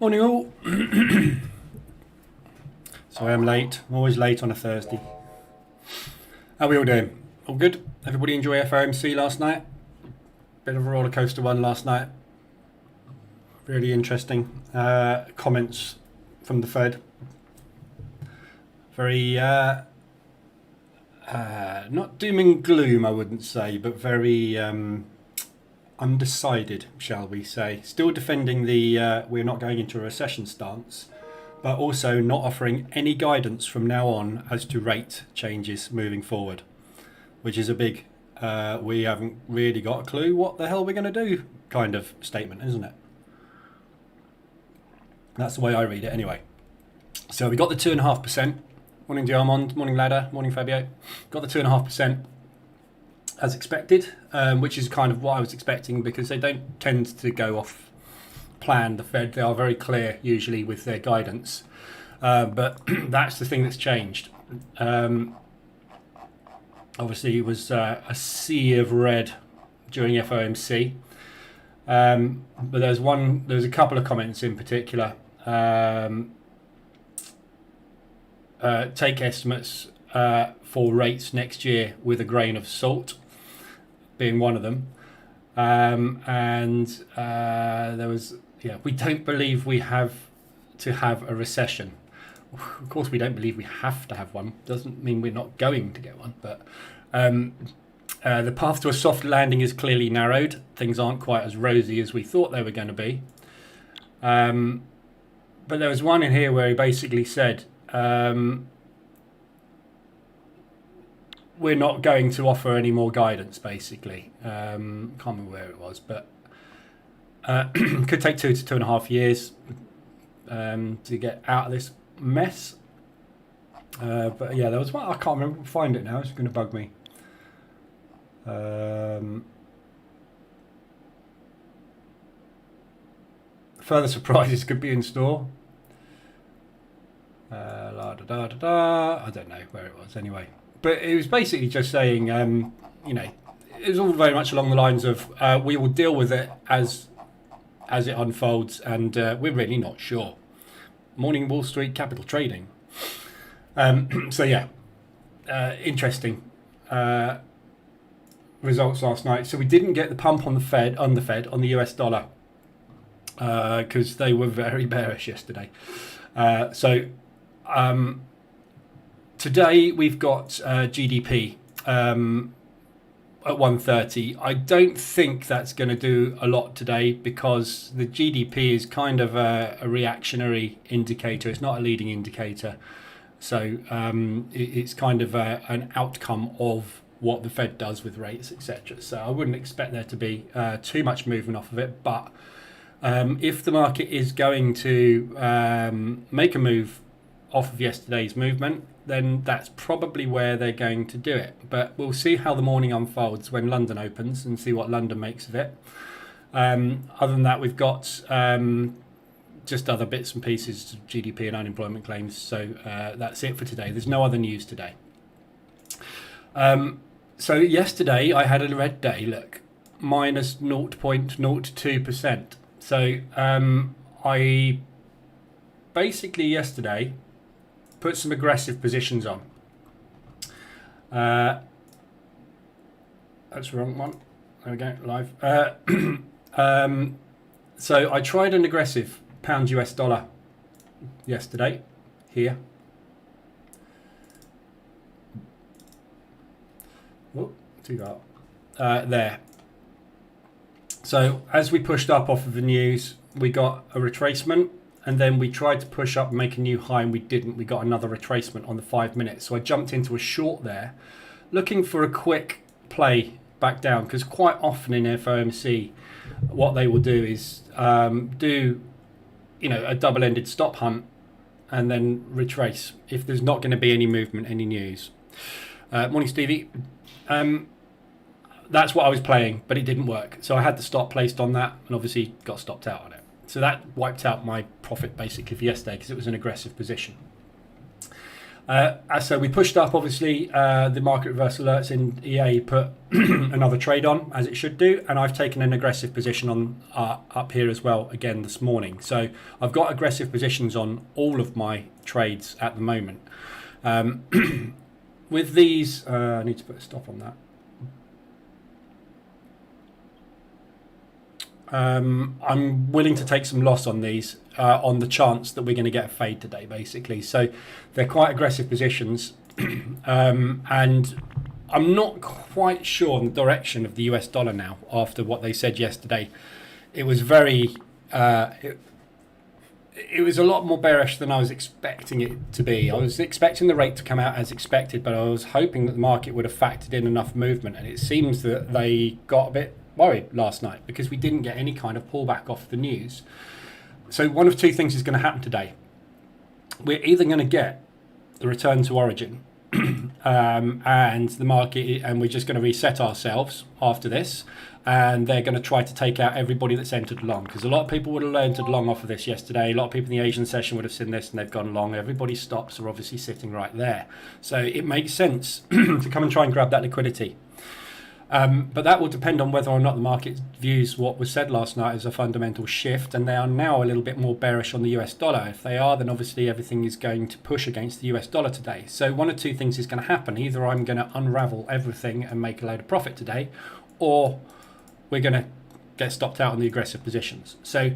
Morning all. So I'm late. I'm always late on a Thursday. How are we all doing? All good? Everybody enjoy FOMC last night? Bit of a roller coaster one last night. Really interesting comments from the Fed. Very not doom and gloom, I wouldn't say, but very undecided, shall we say. Still defending the we're not going into a recession stance, but also not offering any guidance from now on as to rate changes moving forward, which is a big we haven't really got a clue what the hell we're going to do kind of statement, isn't it? That's the way I read it anyway. So we got the 2.5%. Morning Diamond, morning Ladder, morning Fabio. Got the 2.5% as expected, which is kind of what I was expecting because they don't tend to go off plan, the Fed. They are very clear usually with their guidance. But that's the thing that's changed. Obviously it was a sea of red during FOMC. But there's a couple of comments in particular. Take estimates for rates next year with a grain of salt being one of them. There was, we don't believe we have to have a recession. Of course, we don't believe we have to have one. Doesn't mean we're not going to get one. But the path to a soft landing is clearly narrowed. Things aren't quite as rosy as we thought they were going to be. But there was one in here where he basically said, we're not going to offer any more guidance, basically. Can't remember where it was, but could take 2 to 2.5 years to get out of this mess. But yeah, there was one, I can't remember, find it now, it's going to bug me. Further surprises could be in store. I don't know where it was anyway. But it was basically just saying, it was all very much along the lines of we will deal with it as it unfolds, and we're really not sure. Morning Wall Street Capital Trading. So yeah, interesting results last night. So we didn't get the pump on the Fed on the US dollar because they were very bearish yesterday. Today we've got GDP at 130. I don't think that's going to do a lot today because the GDP is kind of a reactionary indicator. It's not a leading indicator. So it's kind of an outcome of what the Fed does with rates, etc. So I wouldn't expect there to be too much movement off of it. But if the market is going to make a move off of yesterday's movement, then that's probably where they're going to do it. But we'll see how the morning unfolds when London opens and see what London makes of it. Other than that, we've got just other bits and pieces of GDP and unemployment claims. So that's it for today. There's no other news today. So yesterday I had a red day, look, minus 0.02%. So I basically yesterday put some aggressive positions on. That's the wrong one. There we go, live. So I tried an aggressive pound US dollar yesterday here. Oh, too dark. There. So as we pushed up off of the news, we got a retracement. And then we tried to push up and make a new high, and we didn't. We got another retracement on the 5 minutes. So I jumped into a short there, looking for a quick play back down. Because quite often in FOMC, what they will do is do, a double-ended stop hunt and then retrace if there's not going to be any movement, any news. Morning, Stevie. That's what I was playing, but it didn't work. So I had the stop placed on that, and obviously got stopped out on it. So that wiped out my profit basically for yesterday because it was an aggressive position. So we pushed up, obviously, the market reverse alerts in EA put another trade on, as it should do, and I've taken an aggressive position on up here as well again this morning. So I've got aggressive positions on all of my trades at the moment. With these, I need to put a stop on that. I'm willing to take some loss on these on the chance that we're going to get a fade today, basically. So they're quite aggressive positions, and I'm not quite sure on the direction of the US dollar now after what they said yesterday. It was very, it was a lot more bearish than I was expecting it to be. I was expecting the rate to come out as expected, but I was hoping that the market would have factored in enough movement, and it seems that they got a bit worried last night because we didn't get any kind of pullback off the news. So one of two things is going to happen today. We're either going to get the return to origin and the market, and we're just going to reset ourselves after this, and they're going to try to take out everybody that's entered long, because a lot of people would have entered long off of this yesterday. A lot of people in the Asian session would have seen this and they've gone long. Everybody's stops are obviously sitting right there, so it makes sense to come and try and grab that liquidity. But that will depend on whether or not the market views what was said last night as a fundamental shift, and they are now a little bit more bearish on the US dollar. If they are, then obviously everything is going to push against the US dollar today. So one of two things is going to happen. Either I'm going to unravel everything and make a load of profit today, or we're going to get stopped out on the aggressive positions. So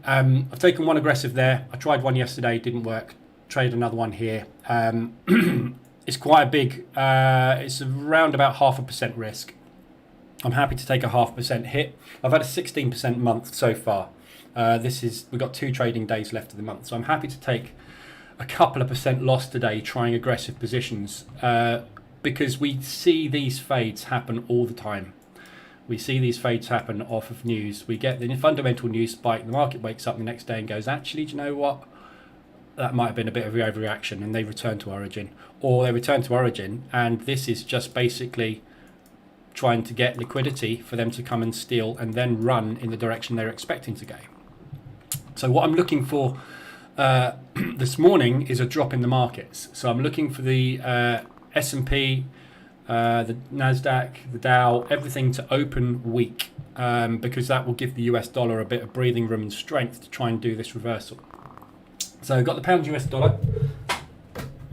I've taken one aggressive there. I tried one yesterday, didn't work. Trade another one here. It's quite a big, it's around about 0.5% risk. I'm happy to take a 0.5% hit. I've had a 16% month so far. We've got 2 trading days left of the month, so I'm happy to take a couple of percent loss today trying aggressive positions, because we see these fades happen all the time. We see these fades happen off of news. We get the fundamental news spike, the market wakes up the next day and goes, actually, do you know what? That might have been a bit of an overreaction, and they return to origin. Or they return to origin, and this is just basically trying to get liquidity for them to come and steal and then run in the direction they're expecting to go. So what I'm looking for this morning is a drop in the markets. So I'm looking for the S&P, the NASDAQ, the Dow, everything to open weak, because that will give the US dollar a bit of breathing room and strength to try and do this reversal. So I've got the pound US dollar.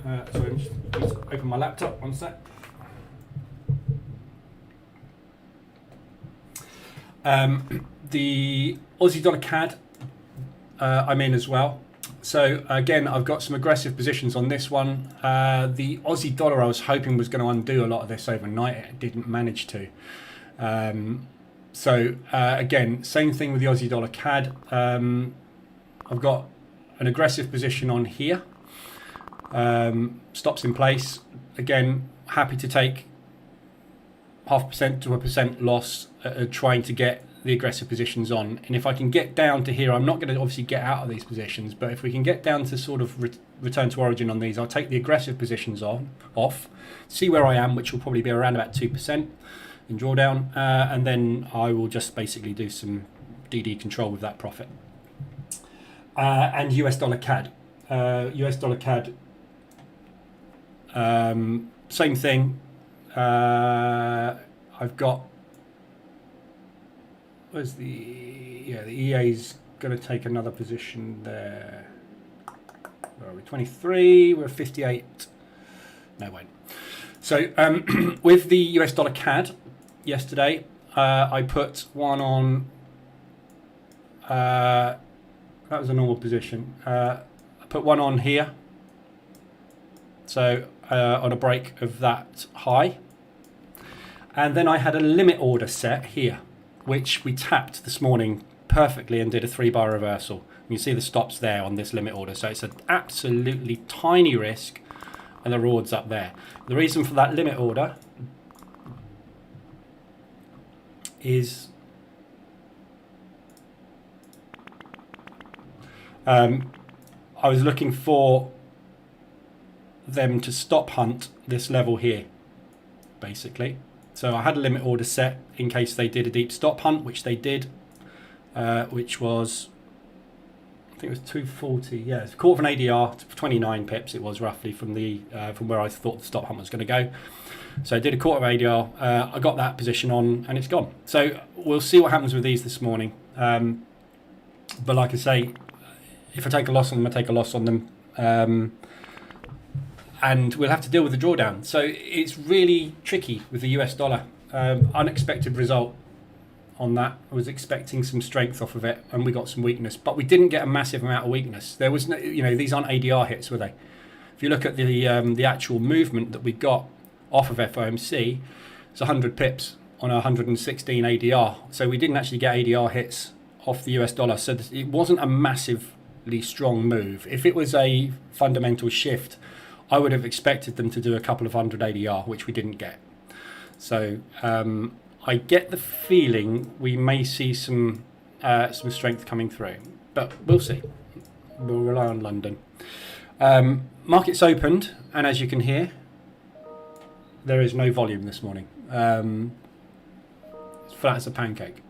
Sorry, I'm just need to open my laptop, one sec. The Aussie dollar CAD I'm in as well. So again, I've got some aggressive positions on this one. The Aussie dollar I was hoping was going to undo a lot of this overnight. It didn't manage to. Again, same thing with the Aussie dollar CAD. I've got an aggressive position on here. Stops in place. Again, happy to take 0.5% to 1% loss, trying to get the aggressive positions on. And if I can get down to here, I'm not going to obviously get out of these positions, but if we can get down to sort of return to origin on these, I'll take the aggressive positions off, see where I am, which will probably be around about 2% in drawdown, and then I will just basically do some DD control with that profit. And US dollar CAD. US dollar CAD, same thing. I've got, the EA's going to take another position there. Where are we? 23. We're 58. No, wait. So with the US dollar CAD yesterday, I put one on. That was a normal position. I put one on here. So on a break of that high. And then I had a limit order set here, which we tapped this morning perfectly and did a 3-bar reversal. You see the stops there on this limit order. So it's an absolutely tiny risk and the rewards up there. The reason for that limit order is I was looking for them to stop hunt this level here, basically. So I had a limit order set in case they did a deep stop hunt, which they did, which was I think it was 240. Yeah, it's a quarter of an ADR, 29 pips it was roughly from the from where I thought the stop hunt was going to go. So I did a quarter of ADR. I got that position on, and it's gone. So we'll see what happens with these this morning. But like I say, if I take a loss on them, I take a loss on them. And we'll have to deal with the drawdown. So it's really tricky with the US dollar. Unexpected result on that. I was expecting some strength off of it, and we got some weakness, but we didn't get a massive amount of weakness. There was no, these aren't ADR hits, were they? If you look at the actual movement that we got off of FOMC, it's 100 pips on 116 ADR. So we didn't actually get ADR hits off the US dollar. So it wasn't a massively strong move. If it was a fundamental shift, I would have expected them to do a couple of hundred ADR, which we didn't get. So I get the feeling we may see some strength coming through, but we'll see. We'll rely on London. Markets opened, and as you can hear, there is no volume this morning. It's flat as a pancake.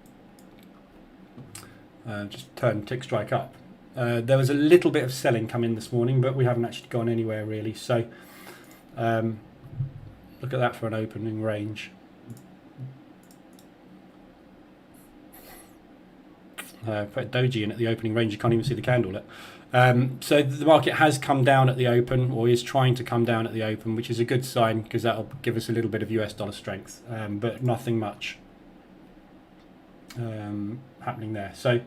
Just turn tick strike up. There was a little bit of selling come in this morning, but we haven't actually gone anywhere really. So look at that for an opening range. Put a doji in at the opening range, you can't even see the candle lit. So the market has come down at the open, or is trying to come down at the open, which is a good sign because that'll give us a little bit of US dollar strength, but nothing much happening there. So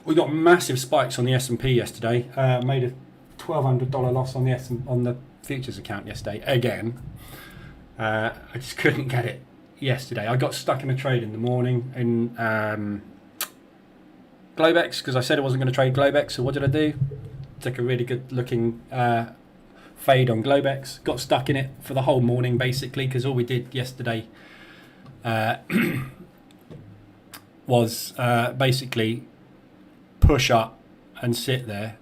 we got massive spikes on the S&P yesterday. Made a $1,200 loss on the futures account yesterday again. I just couldn't get it yesterday. I got stuck in a trade in the morning in Globex because I said I wasn't going to trade Globex. So what did I do? Took a really good looking fade on Globex. Got stuck in it for the whole morning basically because all we did yesterday was basically push up and sit there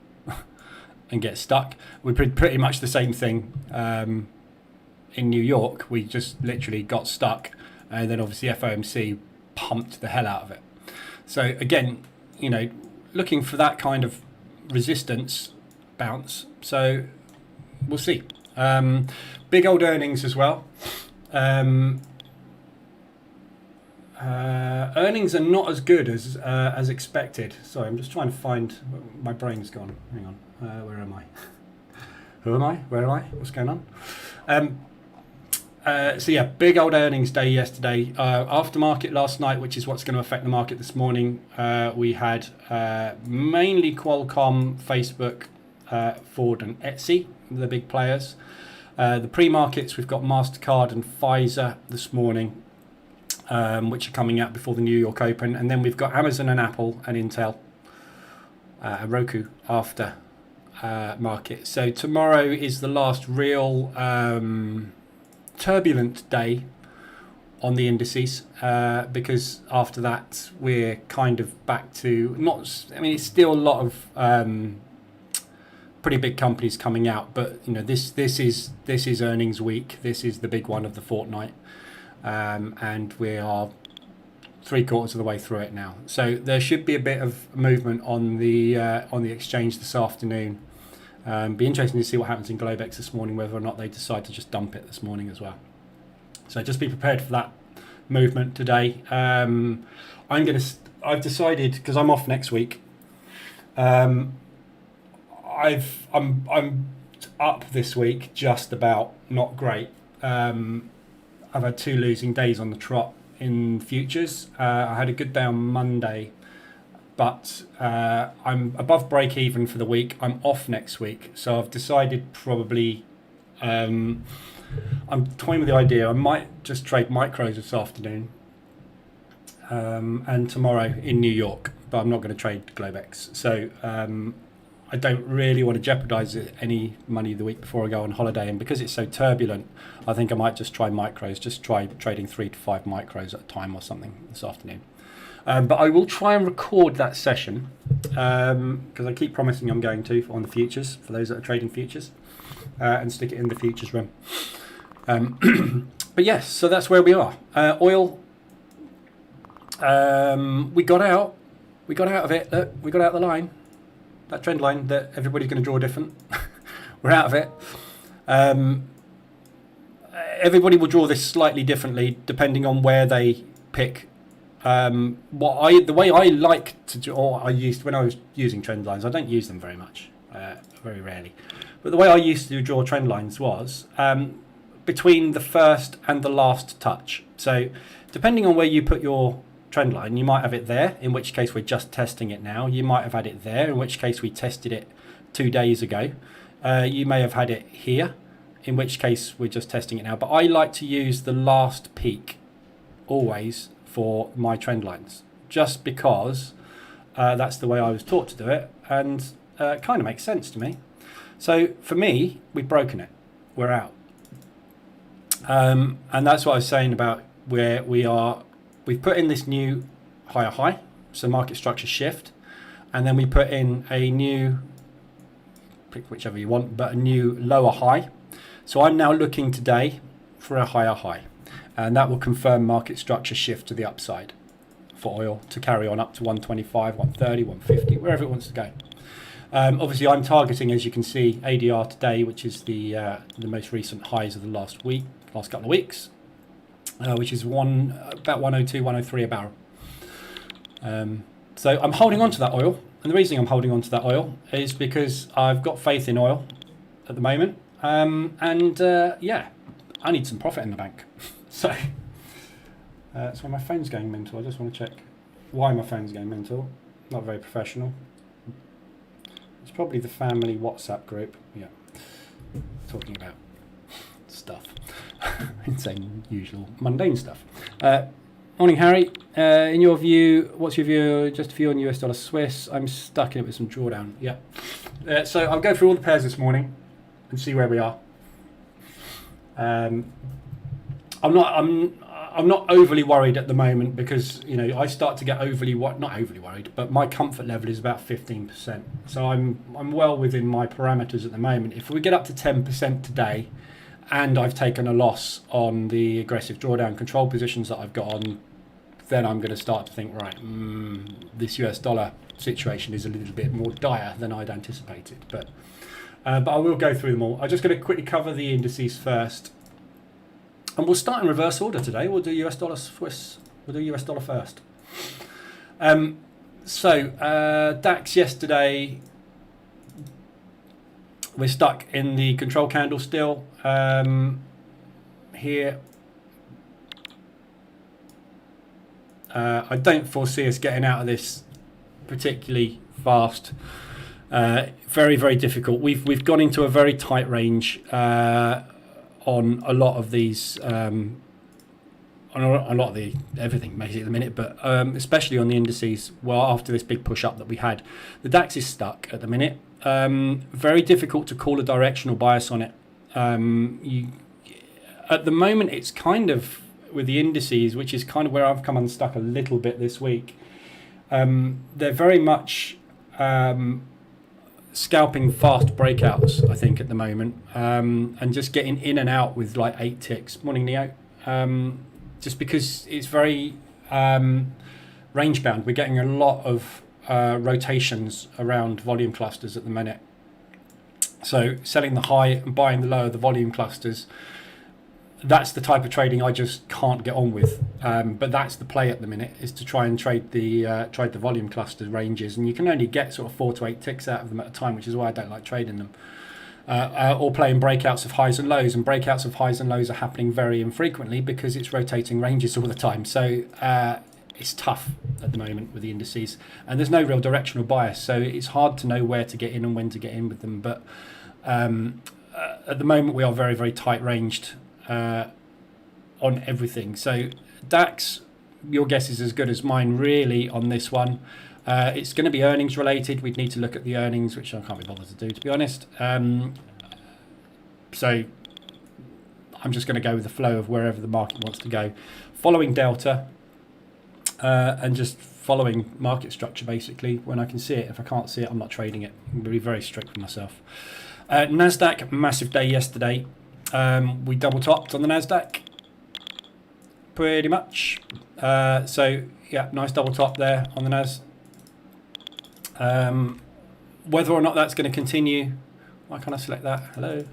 and get stuck. We did pretty much the same thing in New York. We just literally got stuck, and then obviously FOMC pumped the hell out of it. So again, looking for that kind of resistance bounce. So we'll see. Big old earnings as well. Earnings are not as good as expected. Sorry, I'm just trying to find. My brain's gone. Hang on. Where am I? Who am I? Where am I? What's going on? So yeah, big old earnings day yesterday. Aftermarket last night, which is what's going to affect the market this morning. We had mainly Qualcomm, Facebook, Ford, and Etsy, the big players. The pre-markets, we've got MasterCard and Pfizer this morning, which are coming out before the New York Open, and then we've got Amazon and Apple and Intel, and Roku after market. So tomorrow is the last real turbulent day on the indices, because after that we're kind of back to it's still a lot of pretty big companies coming out, but this is earnings week. This is the big one of the fortnight. And we are 3/4 of the way through it now. So there should be a bit of movement on the exchange this afternoon. Be interesting to see what happens in Globex this morning, whether or not they decide to just dump it this morning as well. So just be prepared for that movement today. I've decided, because I'm off next week. I'm up this week, just about, not great. I've had 2 losing days on the trot in futures. I had a good day on Monday, but I'm above break even for the week. I'm off next week, so I've decided probably I'm toying with the idea. I might just trade micros this afternoon and tomorrow in New York, but I'm not going to trade Globex. So I don't really want to jeopardize any money the week before I go on holiday, and because it's so turbulent, I think I might just try micros, just try trading 3 to 5 micros at a time or something this afternoon. But I will try and record that session because I keep promising I'm going to on the futures, for those that are trading futures, and stick it in the futures room. But yes, so that's where we are. Oil, we got out we got out of it. Look, we got out of the line. That trend line that everybody's going to draw different. We're out of it. Everybody will draw this slightly differently depending on where they pick. The way I like to draw, or I used when I was using trend lines. I don't use them very much, very rarely. But the way I used to draw trend lines was between the first and the last touch. So depending on where you put your trend line, you might have it there, in which case we're just testing it now. You might have had it there, in which case we tested it 2 days ago. You may have had it here, in which case we're just testing it now. But I like to use the last peak always for my trend lines, just because that's the way I was taught to do it, and it kind of makes sense to me. So for me, we've broken it. We're out. And that's what I was saying about where we are. We've put in this new higher high, so market structure shift, and then we put in a new, pick whichever you want, but a new lower high. So I'm now looking today for a higher high, and that will confirm market structure shift to the upside for oil to carry on up to 125, 130, 150, wherever it wants to go. Obviously, I'm targeting, as you can see, ADR today, which is the most recent highs of the last couple of weeks, which is about 102, 103 a barrel. So I'm holding on to that oil, and the reason I'm holding on to that oil is because I've got faith in oil at the moment, yeah, I need some profit in the bank. So my phone's going mental. I just want to check why my phone's going mental. Not very professional. It's probably the family WhatsApp group. Yeah, talking about stuff. Insane, usual, mundane stuff. Morning, Harry. In your view, what's your view? Just a view on US dollar Swiss. I'm stuck in it with some drawdown. Yeah. So I'll go through all the pairs this morning and see where we are. I'm not overly worried at the moment because, you know, I start to get not overly worried, but my comfort level is about 15%. So I'm well within my parameters at the moment. If we get up to 10% today, and I've taken a loss on the aggressive drawdown control positions that I've got on, then I'm going to start to think, right, this US dollar situation is a little bit more dire than I'd anticipated. But I will go through them all. I'm just going to quickly cover the indices first. And we'll start in reverse order today. We'll do US dollar Swiss. We'll do US dollar first. DAX yesterday, we're stuck in the control candle still. Here, I don't foresee us getting out of this particularly fast. Very, very difficult. We've gone into a very tight range on a lot of these, on a lot of the everything basically at the minute, but especially on the indices. Well, after this big push up that we had, the DAX is stuck at the minute. Very difficult to call a directional bias on it. At the moment, it's kind of with the indices, which is kind of where I've come unstuck a little bit this week. They're very much scalping fast breakouts, I think, at the moment, and just getting in and out with like 8 ticks. Morning, Neo. Just because it's very range bound. We're getting a lot of rotations around volume clusters at the minute. So selling the high and buying the low of the volume clusters, that's the type of trading I just can't get on with. But that's the play at the minute, is to try and trade the volume cluster ranges, and you can only get sort of 4 to 8 ticks out of them at a time, which is why I don't like trading them. Or playing breakouts of highs and lows, and breakouts of highs and lows are happening very infrequently because it's rotating ranges all the time. So it's tough at the moment with the indices, and there's no real directional bias, so it's hard to know where to get in and when to get in with them. But at the moment we are very, very tight ranged on everything. So DAX, your guess is as good as mine really on this one. It's going to be earnings related. We'd need to look at the earnings, which I can't be bothered to do, to be honest. So I'm just going to go with the flow of wherever the market wants to go, following Delta and just following market structure basically when I can see it. If I can't see it, I'm not trading it. I'm going to be very strict with myself. NASDAQ, massive day yesterday. We double topped on the NASDAQ pretty much. So yeah, nice double top there on the NAS. Whether or not that's going to continue, why can't I select that? Hello.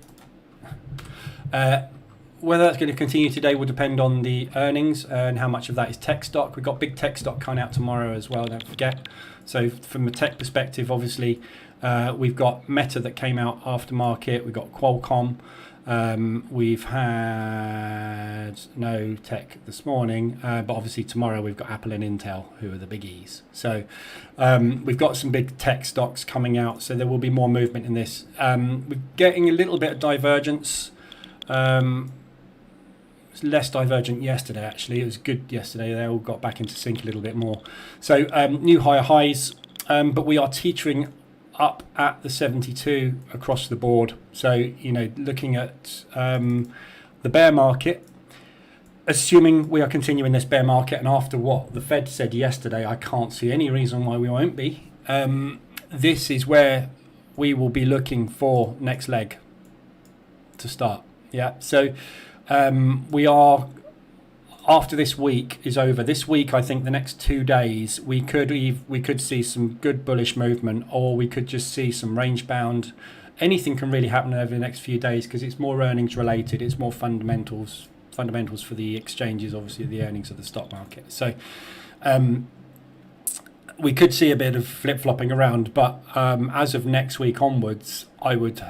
Whether that's going to continue today will depend on the earnings and how much of that is tech stock. We've got big tech stock coming out tomorrow as well, don't forget. So from a tech perspective, obviously, we've got Meta that came out after market. We've got Qualcomm. We've had no tech this morning, but obviously tomorrow we've got Apple and Intel, who are the biggies. So we've got some big tech stocks coming out, so there will be more movement in this. We're getting a little bit of divergence. It's less divergent yesterday, actually. It was good yesterday. They all got back into sync a little bit more. So new higher highs, but we are teetering up at the 72 across the board. So, you know, looking at the bear market, assuming we are continuing this bear market, and after what the Fed said yesterday, I can't see any reason why we won't be. This is where we will be looking for next leg to start. Yeah, so we are, after this week is over, this week I think the next 2 days we could see some good bullish movement, or we could just see some range bound. Anything can really happen over the next few days because it's more earnings related, it's more fundamentals for the exchanges, obviously the earnings of the stock market. So we could see a bit of flip-flopping around, but as of next week onwards, I would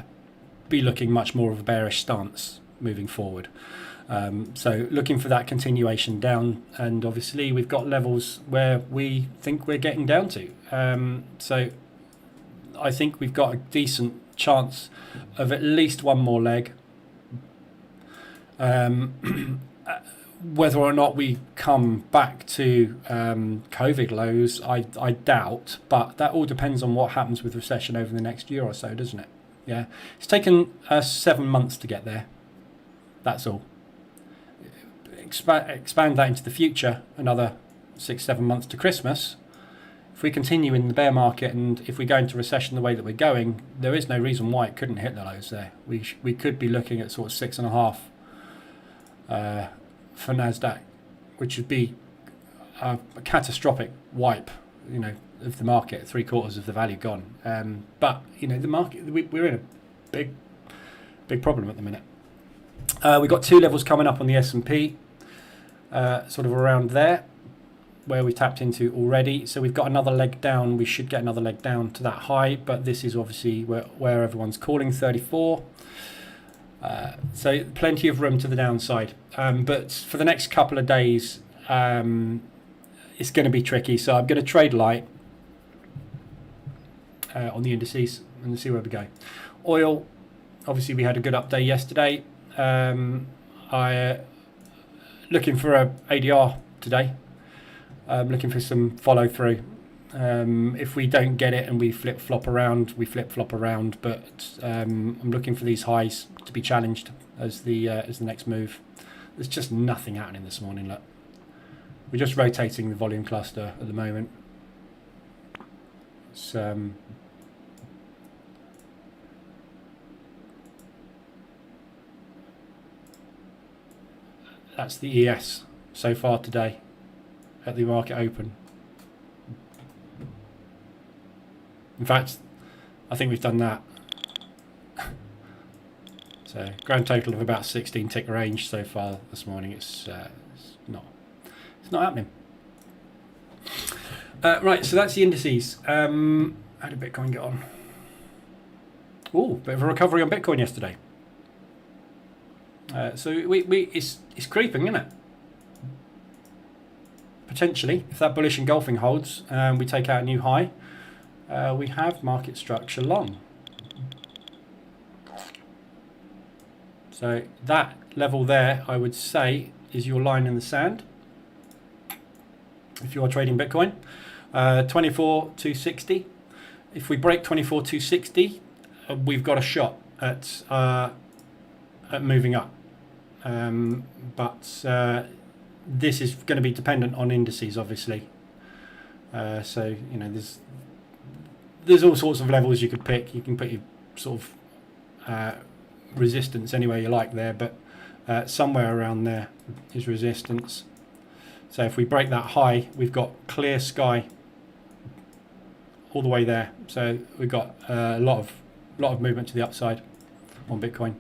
be looking much more of a bearish stance moving forward. So looking for that continuation down, and obviously we've got levels where we think we're getting down to. So I think we've got a decent chance of at least one more leg. Whether or not we come back to COVID lows, I doubt, but that all depends on what happens with recession over the next year or so, doesn't it? Yeah, it's taken us 7 months to get there. That's all. Expand that into the future, another 6-7 months to Christmas. If we continue in the bear market, and if we go into recession the way that we're going, there is no reason why it couldn't hit the lows there. We could be looking at sort of 6.5 for Nasdaq, which would be a catastrophic wipe, you know, of the market. 3/4 of the value gone. But you know, the market, we're in a big problem at the minute. We've got 2 levels coming up on the S&P, sort of around there, where we tapped into already. So we've got another leg down. We should get another leg down to that high, but this is obviously where everyone's calling 34. So plenty of room to the downside. But for the next couple of days, it's going to be tricky. So I'm going to trade light on the indices and see where we go. Oil, obviously we had a good update yesterday. Looking for a ADR today. Looking for some follow through. If we don't get it and we flip flop around, But I'm looking for these highs to be challenged as the next move. There's just nothing happening this morning. Look, we're just rotating the volume cluster at the moment. It's that's the ES so far today at the market open. In fact, I think we've done that. So grand total of about 16 tick range so far this morning. It's not happening. Right, so that's the indices. How did Bitcoin get on? Oh, bit of a recovery on Bitcoin yesterday. So it's creeping, isn't it? Potentially, if that bullish engulfing holds, we take out a new high. We have market structure long. So that level there, I would say, is your line in the sand. If you are trading Bitcoin, 24,260. If we break 24,260, we've got a shot at moving up. But this is going to be dependent on indices, obviously. So you know, there's all sorts of levels you could pick. You can put your sort of resistance anywhere you like there, but somewhere around there is resistance. So if we break that high, we've got clear sky all the way there. So we've got a lot of movement to the upside on Bitcoin.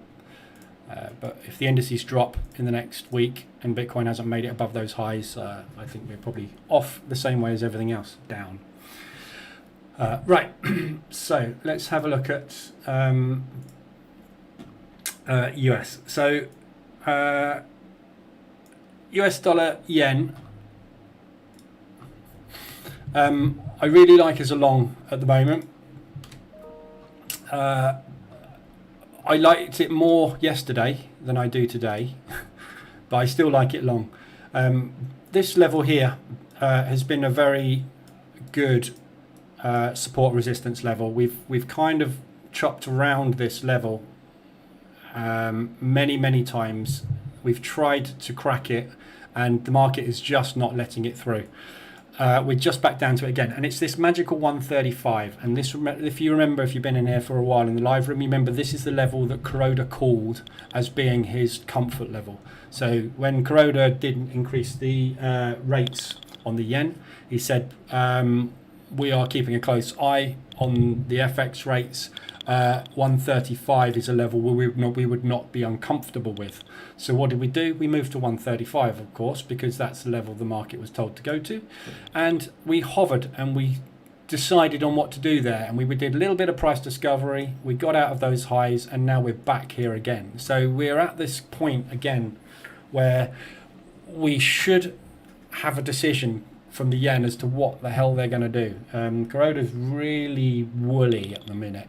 But if the indices drop in the next week and Bitcoin hasn't made it above those highs, I think we're probably off the same way as everything else, down. Right, so let's have a look at US. So US dollar yen, I really like as a long at the moment. I liked it more yesterday than I do today, but I still like it long. This level here has been a very good support resistance level. We've kind of chopped around this level many times. We've tried to crack it, and the market is just not letting it through. We're just back down to it again, and it's this magical 135. And this, if you remember, if you've been in here for a while in the live room, you remember this is the level that Kuroda called as being his comfort level. So when Kuroda didn't increase the rates on the yen, he said we are keeping a close eye on the FX rates. 135 is a level where we would not be uncomfortable with. So what did we do? We moved to 135, of course, because that's the level the market was told to go to. And we hovered and we decided on what to do there. And we did a little bit of price discovery. We got out of those highs, and now we're back here again. So we're at this point again where we should have a decision from the yen as to what the hell they're going to do. Kuroda's really woolly at the minute.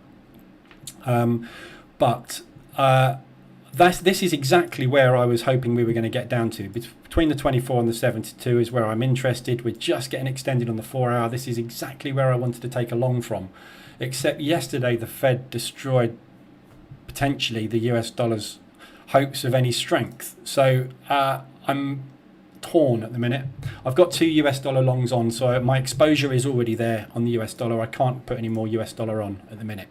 But this is exactly where I was hoping we were going to get down to. Between the 24 and the 72 is where I'm interested. We're just getting extended on the 4 hour. This is exactly where I wanted to take a long from. Except yesterday the Fed destroyed potentially the US dollar's hopes of any strength. So I'm torn at the minute. I've got 2 US dollar longs on, so my exposure is already there on the US dollar. I can't put any more US dollar on at the minute.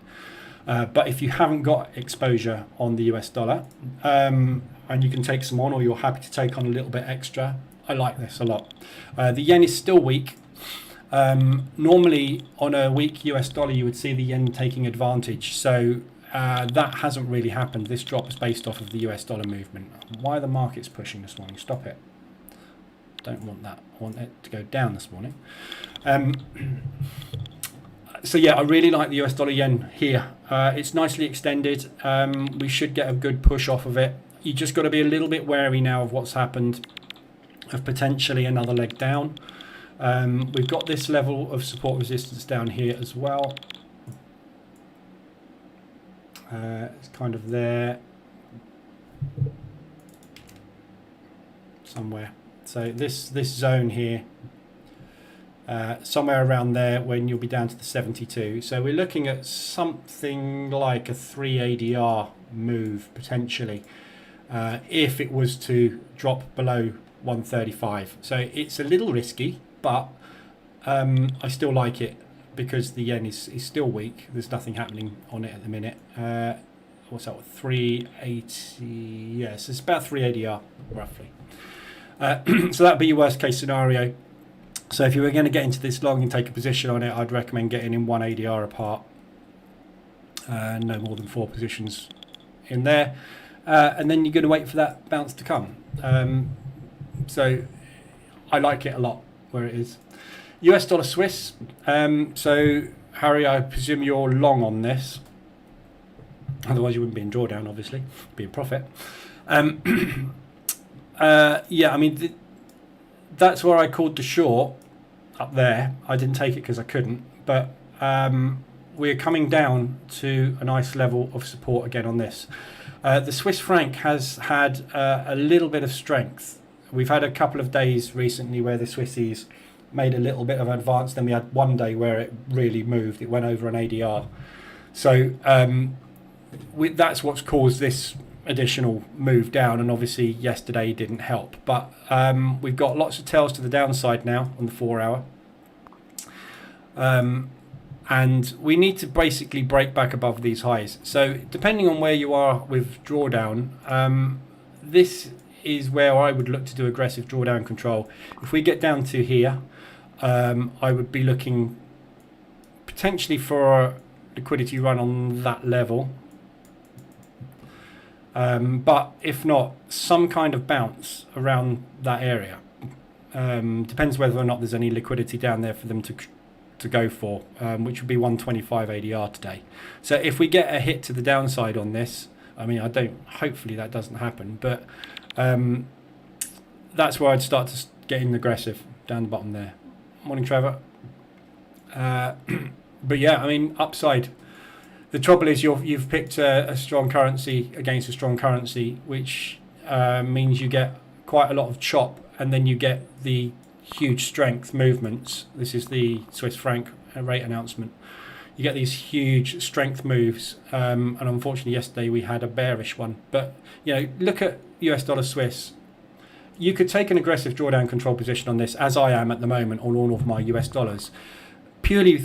But if you haven't got exposure on the US dollar, and you can take some on, or you're happy to take on a little bit extra, I like this a lot. The yen is still weak. Normally on a weak US dollar you would see the yen taking advantage, so that hasn't really happened. This drop is based off of the US dollar movement. Why the market's pushing this morning? Stop it. Don't want that. I want it to go down this morning. So yeah, I really like the US dollar yen here. It's nicely extended. We should get a good push off of it. You just got to be a little bit wary now of what's happened, of potentially another leg down. We've got this level of support resistance down here as well. It's kind of there somewhere. So this zone here, somewhere around there, when you'll be down to the 72. So we're looking at something like a 3 ADR move potentially, if it was to drop below 135. So it's a little risky, but I still like it because the yen is still weak. There's nothing happening on it at the minute. What's that? 380? Yes, it's about 3 ADR roughly. So that'd be your worst case scenario. So if you were going to get into this long and take a position on it, I'd recommend getting in 1 ADR apart. No more than 4 positions in there. And then you're going to wait for that bounce to come. So I like it a lot where it is. US dollar Swiss. So Harry, I presume you're long on this. Otherwise you wouldn't be in drawdown, obviously. Be a profit. Yeah, I mean, that's where I called the short up there. I didn't take it because I couldn't, but we're coming down to a nice level of support again on this. The Swiss franc has had a little bit of strength. We've had a couple of days recently where the Swissies made a little bit of advance. Then we had one day where it really moved. It went over an ADR. So that's what's caused this additional move down, and obviously yesterday didn't help, but we've got lots of tails to the downside now on the 4 hour, and we need to basically break back above these highs. So depending on where you are with drawdown, this is where I would look to do aggressive drawdown control. If we get down to here, I would be looking potentially for a liquidity run on that level. But if not, some kind of bounce around that area. Depends whether or not there's any liquidity down there for them to go for, which would be 125 ADR today. So if we get a hit to the downside on this, I mean, hopefully that doesn't happen, but that's where I'd start to get in aggressive down the bottom there. Morning, Trevor. But yeah, I mean, upside. The trouble is you've picked a strong currency against a strong currency, which means you get quite a lot of chop, and then you get the huge strength movements. This is the Swiss franc rate announcement. You get these huge strength moves, and unfortunately yesterday we had a bearish one. But look at US dollar Swiss. You could take an aggressive drawdown control position on this, as I am at the moment on all of my US dollars. Purely,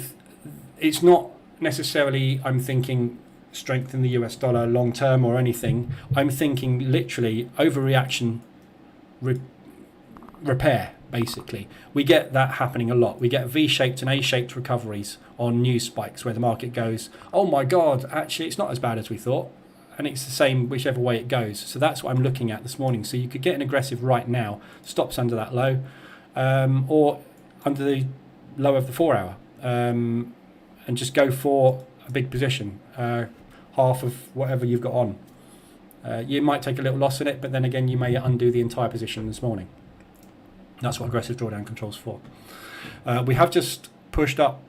it's not necessarily I'm thinking strength in the US dollar long term or anything. I'm thinking literally overreaction repair. Basically, we get that happening a lot. We get V-shaped and A-shaped recoveries on news spikes where the market goes, oh my god, actually it's not as bad as we thought, and it's the same whichever way it goes. So that's what I'm looking at this morning. So you could get an aggressive right now, stops under that low, or under the low of the 4 hour, and just go for a big position, half of whatever you've got on. You might take a little loss in it, but then again you may undo the entire position this morning. That's what aggressive drawdown control's for. We have just pushed up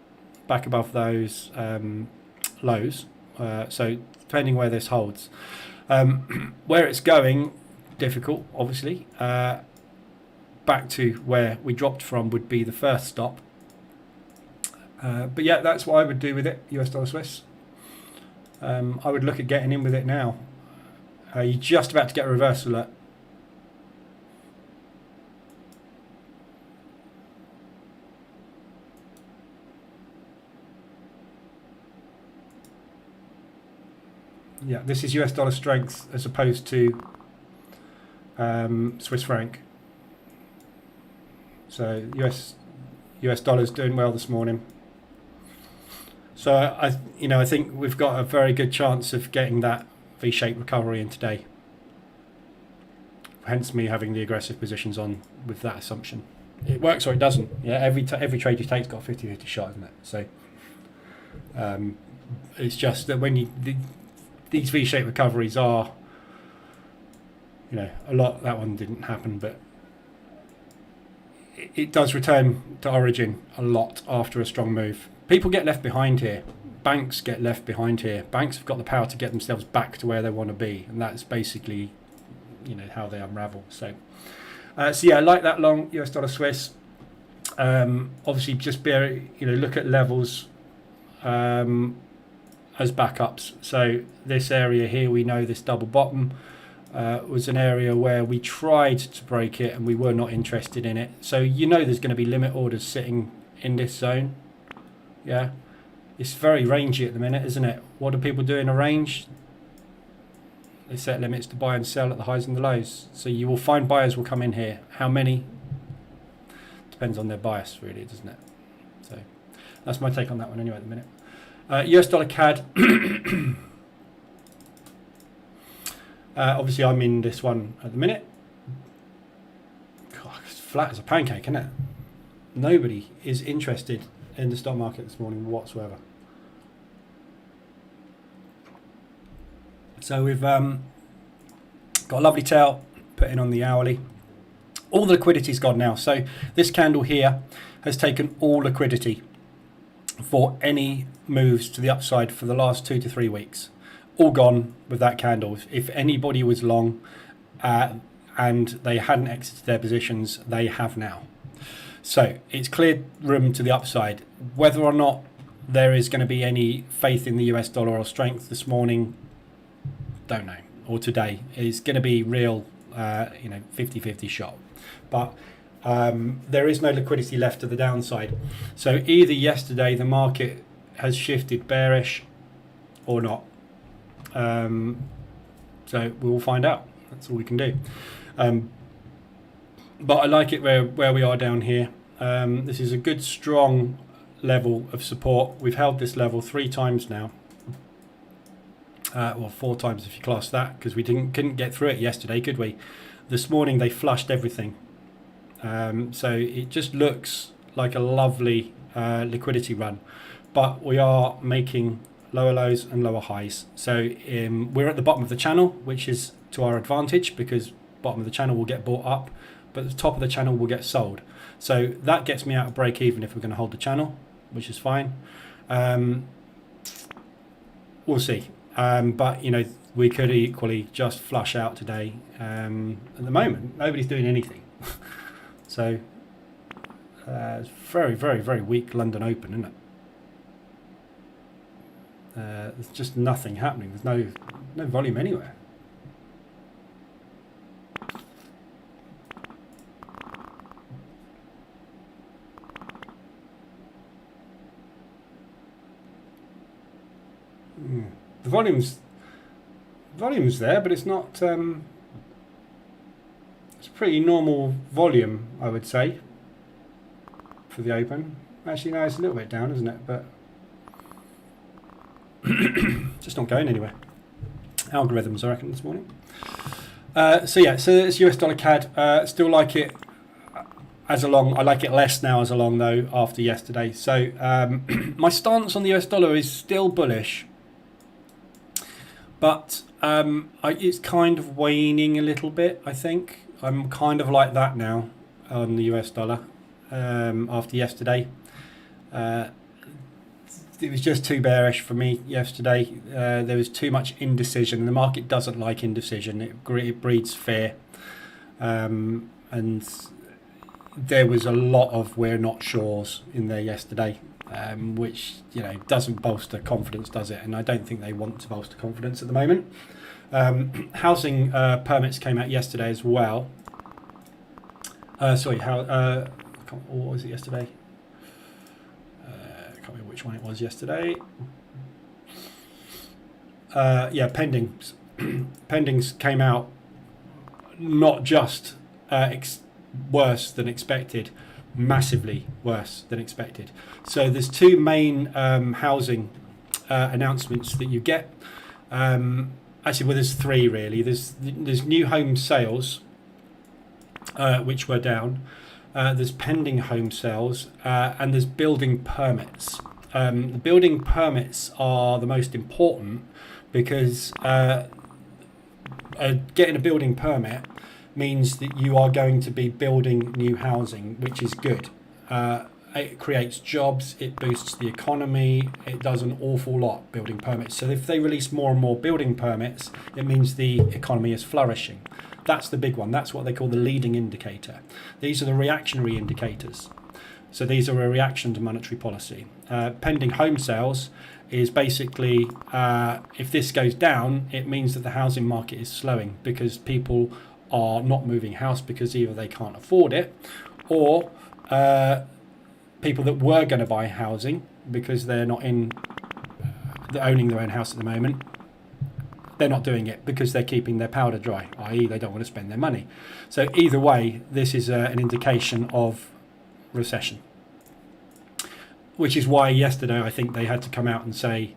back above those lows, so depending where this holds, where it's going, difficult obviously. Back to where we dropped from would be the first stop, but yeah, that's what I would do with it. US dollar Swiss, I would look at getting in with it now. You're just about to get a reversal at this is US dollar strength as opposed to Swiss franc. So US dollar's doing well this morning. So I think we've got a very good chance of getting that V-shaped recovery in today. Hence me having the aggressive positions on with that assumption. It works or it doesn't. Yeah, every trade you take's got a 50-50 shot, isn't it? So it's just that when these V-shaped recoveries are, a lot. That one didn't happen, but it does return to origin a lot after a strong move. People get left behind here. Banks get left behind here. Banks have got the power to get themselves back to where they want to be, and that's basically, how they unravel. So yeah, I like that long US dollar Swiss. Obviously, just look at levels as backups. So this area here, we know this double bottom was an area where we tried to break it and we were not interested in it. So there's going to be limit orders sitting in this zone. Yeah, it's very rangy at the minute, isn't it? What do people do in a range? They set limits to buy and sell at the highs and the lows. So you will find buyers will come in here. How many? Depends on their bias, really, doesn't it? So that's my take on that one anyway at the minute. US dollar CAD. Obviously, I'm in this one at the minute. God, it's flat as a pancake, isn't it? Nobody is interested in the stock market this morning whatsoever. So we've got a lovely tail put in on the hourly. All the liquidity's gone now. So this candle here has taken all liquidity for any moves to the upside for the last 2 to 3 weeks. All gone with that candle. If anybody was long and they hadn't exited their positions, they have now. So it's cleared room to the upside. Whether or not there is going to be any faith in the US dollar or strength this morning, don't know. Or today, it's going to be real, 50-50 shot. But there is no liquidity left to the downside. So either yesterday the market has shifted bearish or not. So we will find out. That's all we can do. But I like it where we are down here. This is a good strong level of support. We've held this level 3 times now. Well, 4 times if you class that, because we couldn't get through it yesterday, could we? This morning they flushed everything. So it just looks like a lovely liquidity run. But we are making lower lows and lower highs. So we're at the bottom of the channel, which is to our advantage, because bottom of the channel will get bought up, but the top of the channel will get sold. So that gets me out of break even if we're going to hold the channel, which is fine. We'll see. But you know, we could equally just flush out today. At the moment, nobody's doing anything. So it's very, very, very weak London Open, isn't it? There's just nothing happening. There's no volume anywhere. The volume's there, but it's not. It's pretty normal volume, I would say, for the Open. Actually, no, it's a little bit down, isn't it? But just not going anywhere. Algorithms, I reckon, this morning. So yeah, so it's US dollar CAD. Still like it as a long. I like it less now as a long though after yesterday. So my stance on the US dollar is still bullish, but it's kind of waning a little bit. I think I'm kind of like that now on the US dollar after yesterday. It was just too bearish for me yesterday. There was too much indecision, and the market doesn't like indecision. It breeds fear, and there was a lot of "we're not sures" in there yesterday, which doesn't bolster confidence, does it? And I don't think they want to bolster confidence at the moment. Housing permits came out yesterday as well. What was it yesterday? I can't remember which one it was yesterday. Pendings. Pendings came out not just worse than expected, massively worse than expected. So there's 2 main housing announcements that you get. Actually, well, there's 3 really. There's new home sales, which were down. There's pending home sales, and there's building permits. The building permits are the most important because getting a building permit means that you are going to be building new housing, which is good. It creates jobs, it boosts the economy, it does an awful lot, building permits. So if they release more and more building permits, it means the economy is flourishing. That's the big one. That's what they call the leading indicator. These are the reactionary indicators. So these are a reaction to monetary policy. Pending home sales is basically, if this goes down, it means that the housing market is slowing because people are not moving house because either they can't afford it, or people that were going to buy housing because they're not they're owning their own house at the moment, they're not doing it because they're keeping their powder dry, i.e. they don't want to spend their money. So either way, this is an indication of recession, which is why yesterday I think they had to come out and say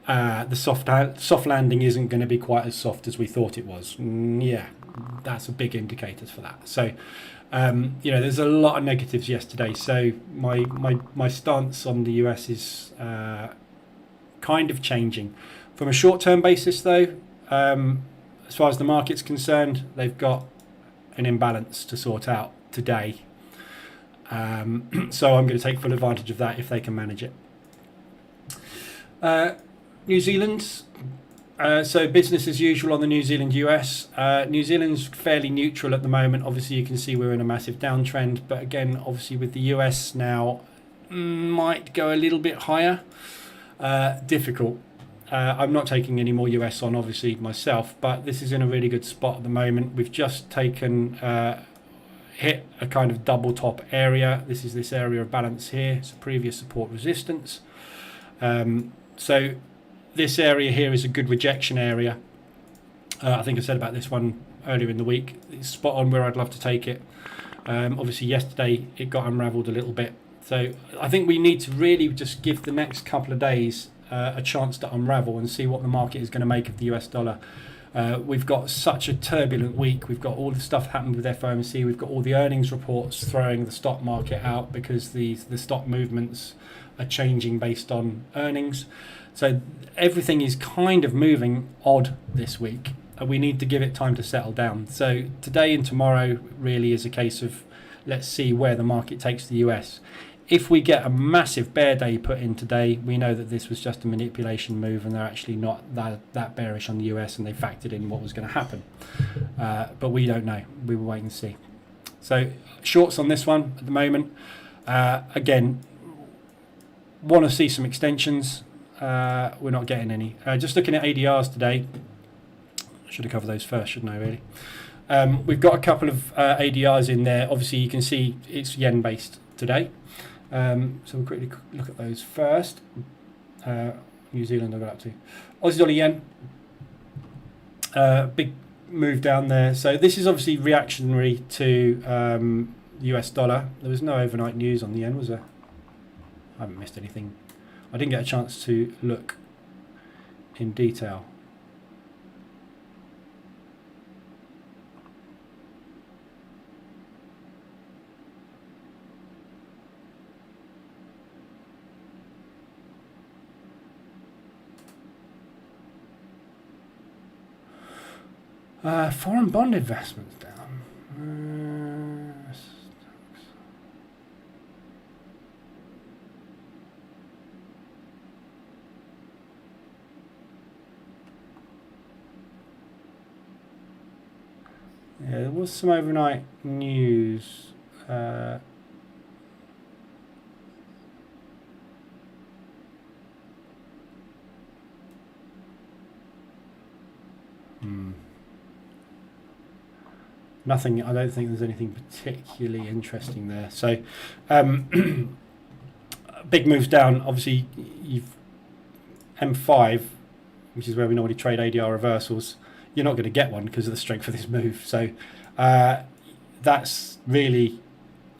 the soft landing isn't going to be quite as soft as we thought it was. Yeah, that's a big indicator for that. So there's a lot of negatives yesterday. So my stance on the US is kind of changing. From a short-term basis, though, as far as the market's concerned, they've got an imbalance to sort out today. So I'm going to take full advantage of that if they can manage it. New Zealand. So business as usual on the New Zealand US. New Zealand's fairly neutral at the moment. Obviously, you can see we're in a massive downtrend. But again, obviously with the US now, might go a little bit higher. Difficult. I'm not taking any more US on, obviously, myself, but this is in a really good spot at the moment. We've just taken, hit a kind of double top area. This is this area of balance here. It's a previous support resistance. So this area here is a good rejection area. I think I said about this one earlier in the week. It's spot on where I'd love to take it. Obviously, yesterday it got unraveled a little bit So I think we need to really just give the next couple of days a chance to unravel and see what the market is going to make of the US dollar. We've got such a turbulent week. We've got all the stuff happened with FOMC. We've got all the earnings reports throwing the stock market out because the stock movements are changing based on earnings. So everything is kind of moving odd this week. We need to give it time to settle down. So today and tomorrow really is a case of let's see where the market takes the US. If we get a massive bear day put in today, we know that this was just a manipulation move and they're actually not that bearish on the US and they factored in what was going to happen. But we don't know. We will wait and see. So shorts on this one at the moment. Again, want to see some extensions. We're not getting any. Just looking at ADRs today. Should have covered those first, shouldn't I, really? We've got a couple of ADRs in there. Obviously, you can see it's yen-based today. So we'll quickly look at those first. New Zealand I got up to. Aussie dollar yen. Big move down there. So this is obviously reactionary to the US dollar. There was no overnight news on the yen, was there? I haven't missed anything. I didn't get a chance to look in detail. Foreign bond investments down. Yeah, there was some overnight news. Nothing. I don't think there's anything particularly interesting there. So, big moves down. Obviously, you've M5, which is where we normally trade ADR reversals. You're not going to get one because of the strength of this move. So, that's really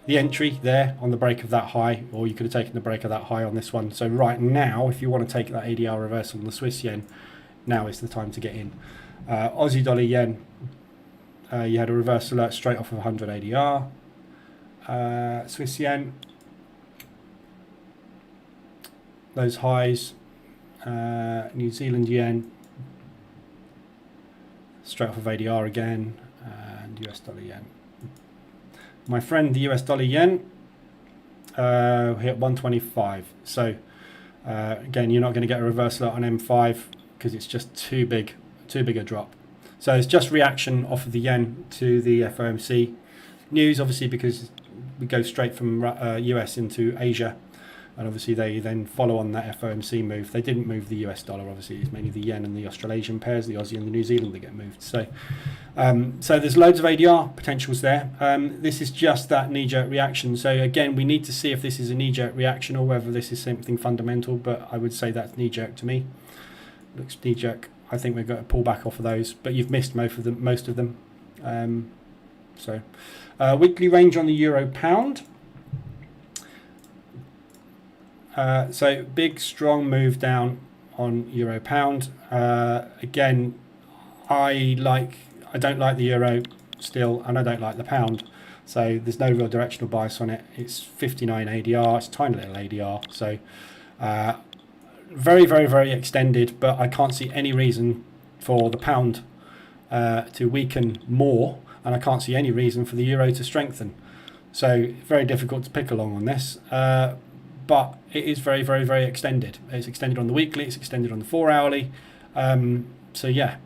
the entry there on the break of that high, or you could have taken the break of that high on this one. So right now, if you want to take that ADR reversal on the Swiss yen, now is the time to get in. Aussie dollar yen. You had a reverse alert straight off of 100 ADR. Swiss yen, those highs. New Zealand yen, straight off of ADR again, and US dollar yen. My friend, the US dollar yen hit 125. So again, you're not going to get a reverse alert on M5 because it's just too big a drop. So it's just reaction off of the yen to the FOMC news, obviously, because we go straight from US into Asia, and obviously they then follow on that FOMC move. They didn't move the US dollar, obviously. It's mainly the yen and the Australasian pairs, the Aussie and the New Zealand that get moved. So, so there's loads of ADR potentials there. This is just that knee-jerk reaction. So again, we need to see if this is a knee-jerk reaction or whether this is something fundamental. But I would say that's knee-jerk to me. Looks knee-jerk. I think we're going to pull back off of those, but you've missed most of them. Weekly range on the euro pound. So big strong move down on euro pound. Again, I don't like the euro still, and I don't like the pound. So there's no real directional bias on it. It's 59 ADR. It's a tiny little ADR. So. Very, very, very extended, but I can't see any reason for the pound to weaken more, and I can't see any reason for the euro to strengthen. So very difficult to pick along on this, but it is very, very, very extended. It's extended on the weekly, it's extended on the 4 hourly. So yeah,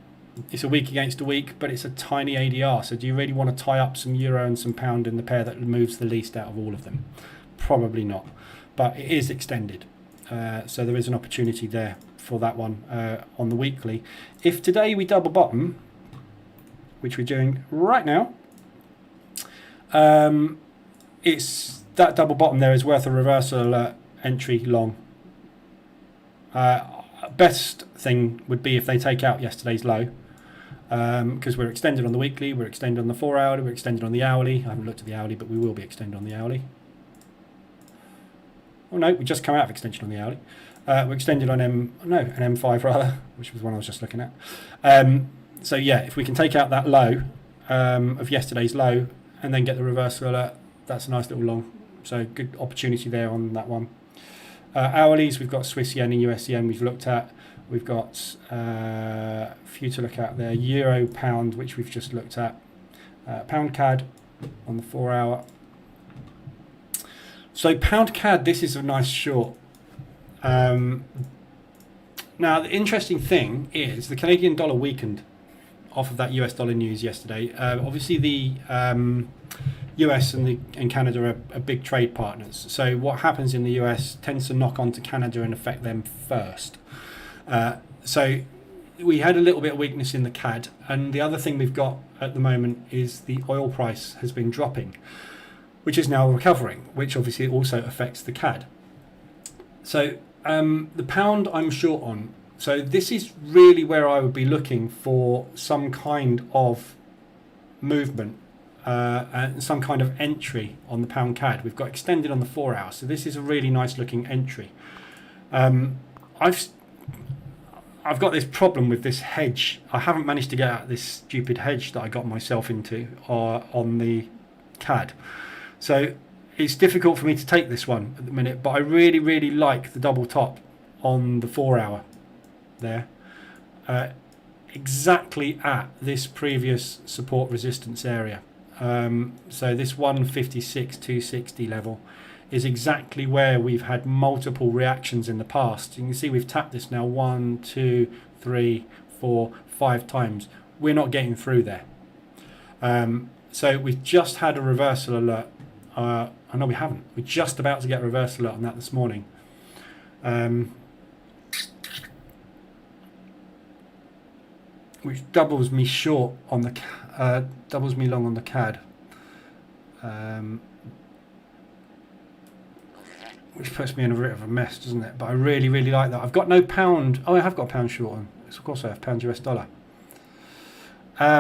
it's a week against a week, but it's a tiny ADR. So do you really want to tie up some euro and some pound in the pair that moves the least out of all of them? Probably not, but it is extended. So there is an opportunity there for that one on the weekly. If today we double bottom, which we're doing right now, it's that double bottom there is worth a reversal entry long. Best thing would be if they take out yesterday's low, because we're extended on the weekly, we're extended on the 4 hourly, we're extended on the hourly. I haven't looked at the hourly, but we will be extended on the hourly. Oh no, we just come out of extension on the hourly. We're extended on an M5 rather, which was one I was just looking at. So yeah, if we can take out that low of yesterday's low and then get the reversal alert, that's a nice little long. So good opportunity there on that one. Hourlies, we've got Swiss yen and US yen we've looked at. We've got a few to look at there. Euro, pound, which we've just looked at. Pound CAD on the 4 hour. So pound CAD, this is a nice short. Now the interesting thing is the Canadian dollar weakened off of that US dollar news yesterday. Obviously the US and Canada are big trade partners. So what happens in the US tends to knock on to Canada and affect them first. So we had a little bit of weakness in the CAD, and the other thing we've got at the moment is the oil price has been dropping, which is now recovering, which obviously also affects the CAD. So the pound I'm short on. So this is really where I would be looking for some kind of movement and some kind of entry on the pound CAD. We've got extended on the 4 hour, so this is a really nice looking entry. I've got this problem with this hedge. I haven't managed to get out this stupid hedge that I got myself into on the CAD. So it's difficult for me to take this one at the minute, but I really, really like the double top on the 4 hour there. Exactly at this previous support resistance area. So this 156, 260 level is exactly where we've had multiple reactions in the past. You can see we've tapped this now 1, 2, 3, 4, 5 times. We're not getting through there. So we've just had a reversal alert. No, we haven't. We're just about to get a reversal alert on that this morning. Which doubles me short on the doubles me long on the CAD. Which puts me in a bit of a mess, doesn't it? But I really, really like that. I've got no pound. Oh, I have got a pound short on. Of course I have pound US dollar. I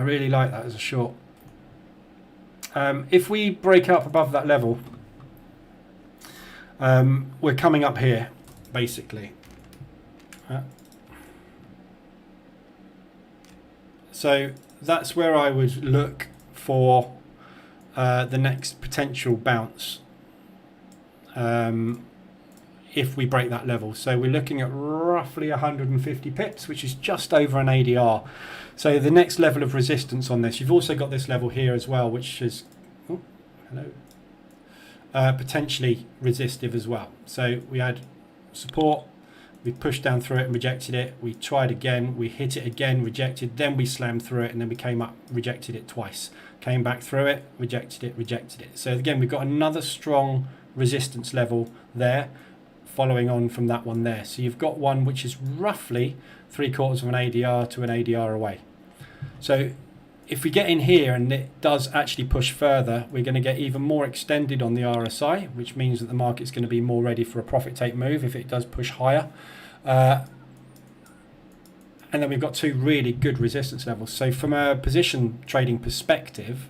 really like that as a short. If we break up above that level, we're coming up here, basically. So that's where I would look for the next potential bounce if we break that level. So we're looking at roughly 150 pips, which is just over an ADR. So the next level of resistance on this, you've also got this level here as well, which is potentially resistive as well. So we had support, we pushed down through it and rejected it. We tried again, we hit it again, rejected, then we slammed through it, and then we came up, rejected it twice. Came back through it, rejected it, rejected it. So again, we've got another strong resistance level there, following on from that one there. So you've got one which is roughly 3/4 of an ADR to an ADR away. So if we get in here and it does actually push further, we're going to get even more extended on the RSI, which means that the market's going to be more ready for a profit take move if it does push higher. And then we've got two really good resistance levels. So from a position trading perspective,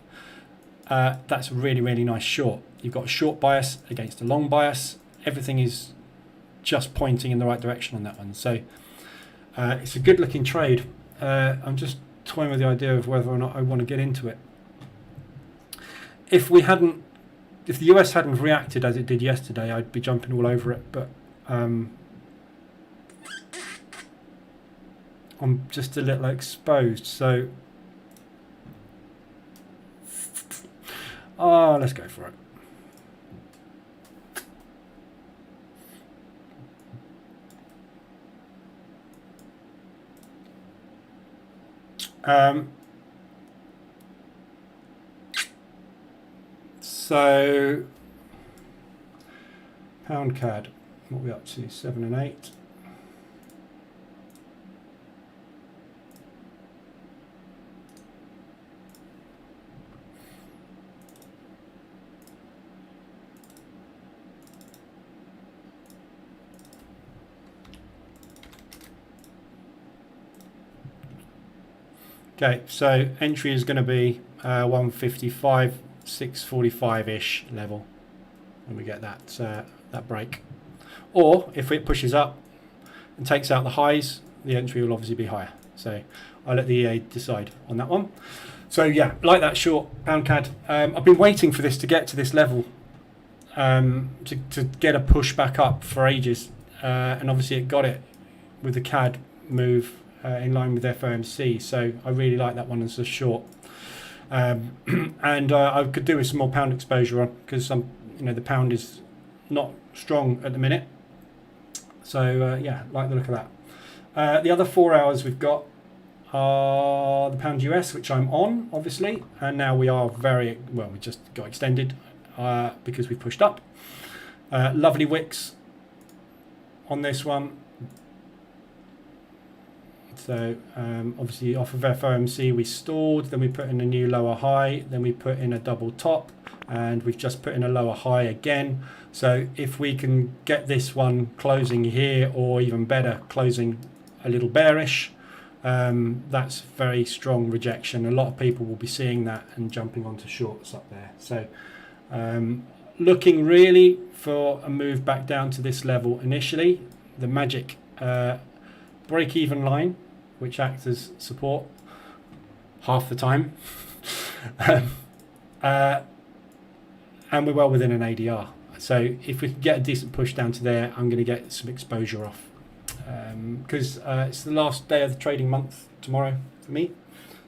that's a really, really nice short. You've got a short bias against a long bias. Everything is just pointing in the right direction on that one. So it's a good looking trade. I'm just toying with the idea of whether or not I want to get into it. If the US hadn't reacted as it did yesterday, I'd be jumping all over it, but I'm just a little exposed, so let's go for it. So pound CAD, what are we up to? 7 and 8. Okay, so entry is going to be 155, 645-ish level when we get that break. Or if it pushes up and takes out the highs, the entry will obviously be higher. So I'll let the EA decide on that one. So yeah, like that short pound CAD. I've been waiting for this to get to this level to get a push back up for ages, and obviously it got it with the CAD move in line with FOMC. So I really like that one as a short, and I could do with some more pound exposure on, because the pound is not strong at the minute. So yeah, like the look of that. The other 4 hours we've got are the pound US, which I'm on obviously, and now we are we just got extended because we pushed up. Lovely wicks on this one. So obviously off of FOMC we stalled, then we put in a new lower high, then we put in a double top, and we've just put in a lower high again. So if we can get this one closing here, or even better, closing a little bearish, that's very strong rejection. A lot of people will be seeing that and jumping onto shorts up there. So looking really for a move back down to this level initially. The magic break-even line, which acts as support half the time. And we're well within an ADR. So if we can get a decent push down to there, I'm going to get some exposure off. Because it's the last day of the trading month tomorrow for me.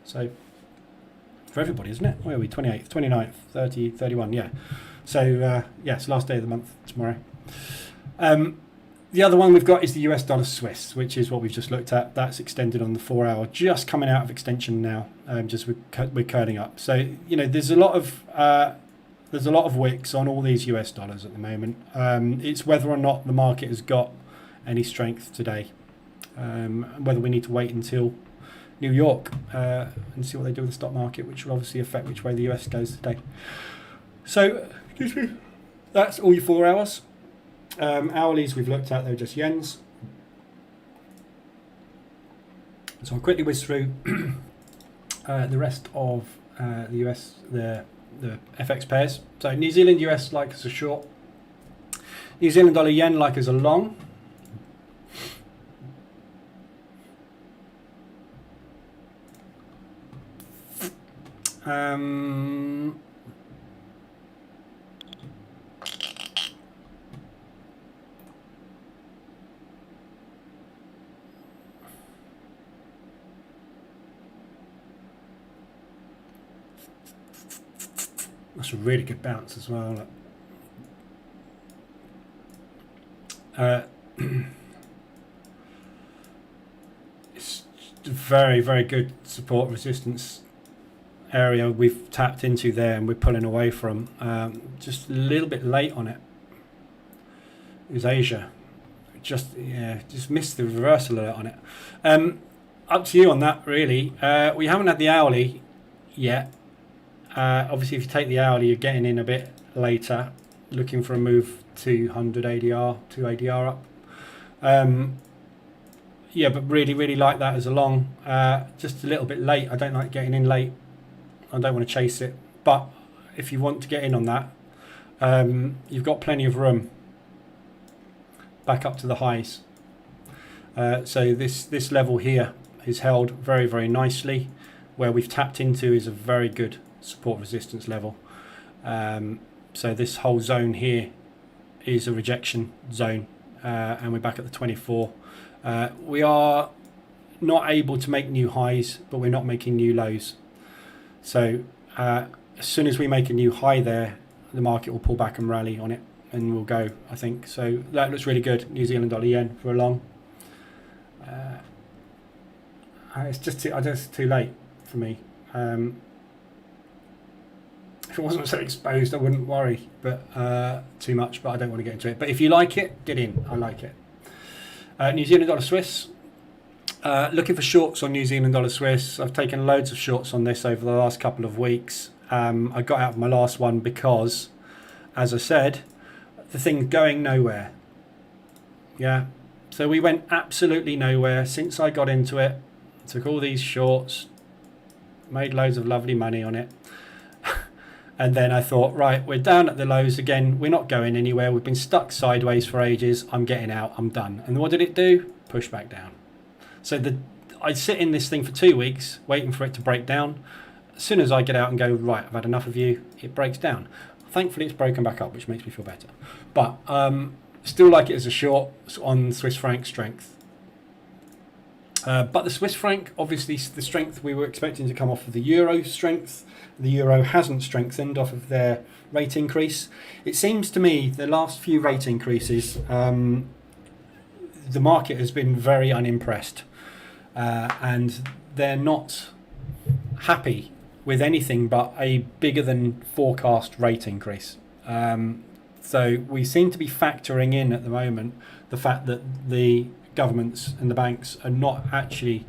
So for everybody, isn't it? Where are we? 28th, 29th, 30, 31, yeah. So yeah, it's the last day of the month tomorrow. The other one we've got is the US dollar Swiss, which is what we've just looked at. That's extended on the 4 hour, just coming out of extension now. Just we're curling up. So there's a lot of wicks on all these US dollars at the moment. It's whether or not the market has got any strength today. Whether we need to wait until New York and see what they do with the stock market, which will obviously affect which way the US goes today. So, excuse me, that's all your 4 hours. Hourlies we've looked at, they're just yens. So I'll quickly whiz through the rest of the US, the FX pairs. So New Zealand US like as a short, New Zealand dollar yen like as a long. That's a really good bounce as well. It's a very, very good support resistance area we've tapped into there, and we're pulling away from. Just a little bit late on it. It was Asia. Just missed the reversal alert on it. Up to you on that, really. We haven't had the hourly yet. Obviously, if you take the hourly, you're getting in a bit later, looking for a move to 100 ADR, 2 ADR up. Yeah, but really, really like that as a long. Just a little bit late. I don't like getting in late. I don't want to chase it. But if you want to get in on that, you've got plenty of room back up to the highs. So this level here is held very, very nicely. Where we've tapped into is a very good support resistance level. So this whole zone here is a rejection zone, and we're back at the 24. We are not able to make new highs, but we're not making new lows. So as soon as we make a new high there, the market will pull back and rally on it, and we'll go, I think. So that looks really good. New Zealand dollar yen for a long. It's just too late for me. If it wasn't so exposed, I wouldn't worry, but too much. But I don't want to get into it. But if you like it, get in. I like it. New Zealand dollar Swiss. Looking for shorts on New Zealand dollar Swiss. I've taken loads of shorts on this over the last couple of weeks. I got out of my last one because, as I said, the thing's going nowhere. Yeah. So we went absolutely nowhere since I got into it. Took all these shorts, made loads of lovely money on it. And then I thought, right, we're down at the lows again. We're not going anywhere. We've been stuck sideways for ages. I'm getting out. I'm done. And what did it do? Push back down. So I sit in this thing for 2 weeks, waiting for it to break down. As soon as I get out and go, right, I've had enough of you, it breaks down. Thankfully, it's broken back up, which makes me feel better. But still like it as a short on Swiss franc strength. But the Swiss franc, obviously the strength we were expecting to come off of the euro strength. The euro hasn't strengthened off of their rate increase. It seems to me the last few rate increases, the market has been very unimpressed. And they're not happy with anything but a bigger than forecast rate increase. So we seem to be factoring in at the moment the fact that the governments and the banks are not actually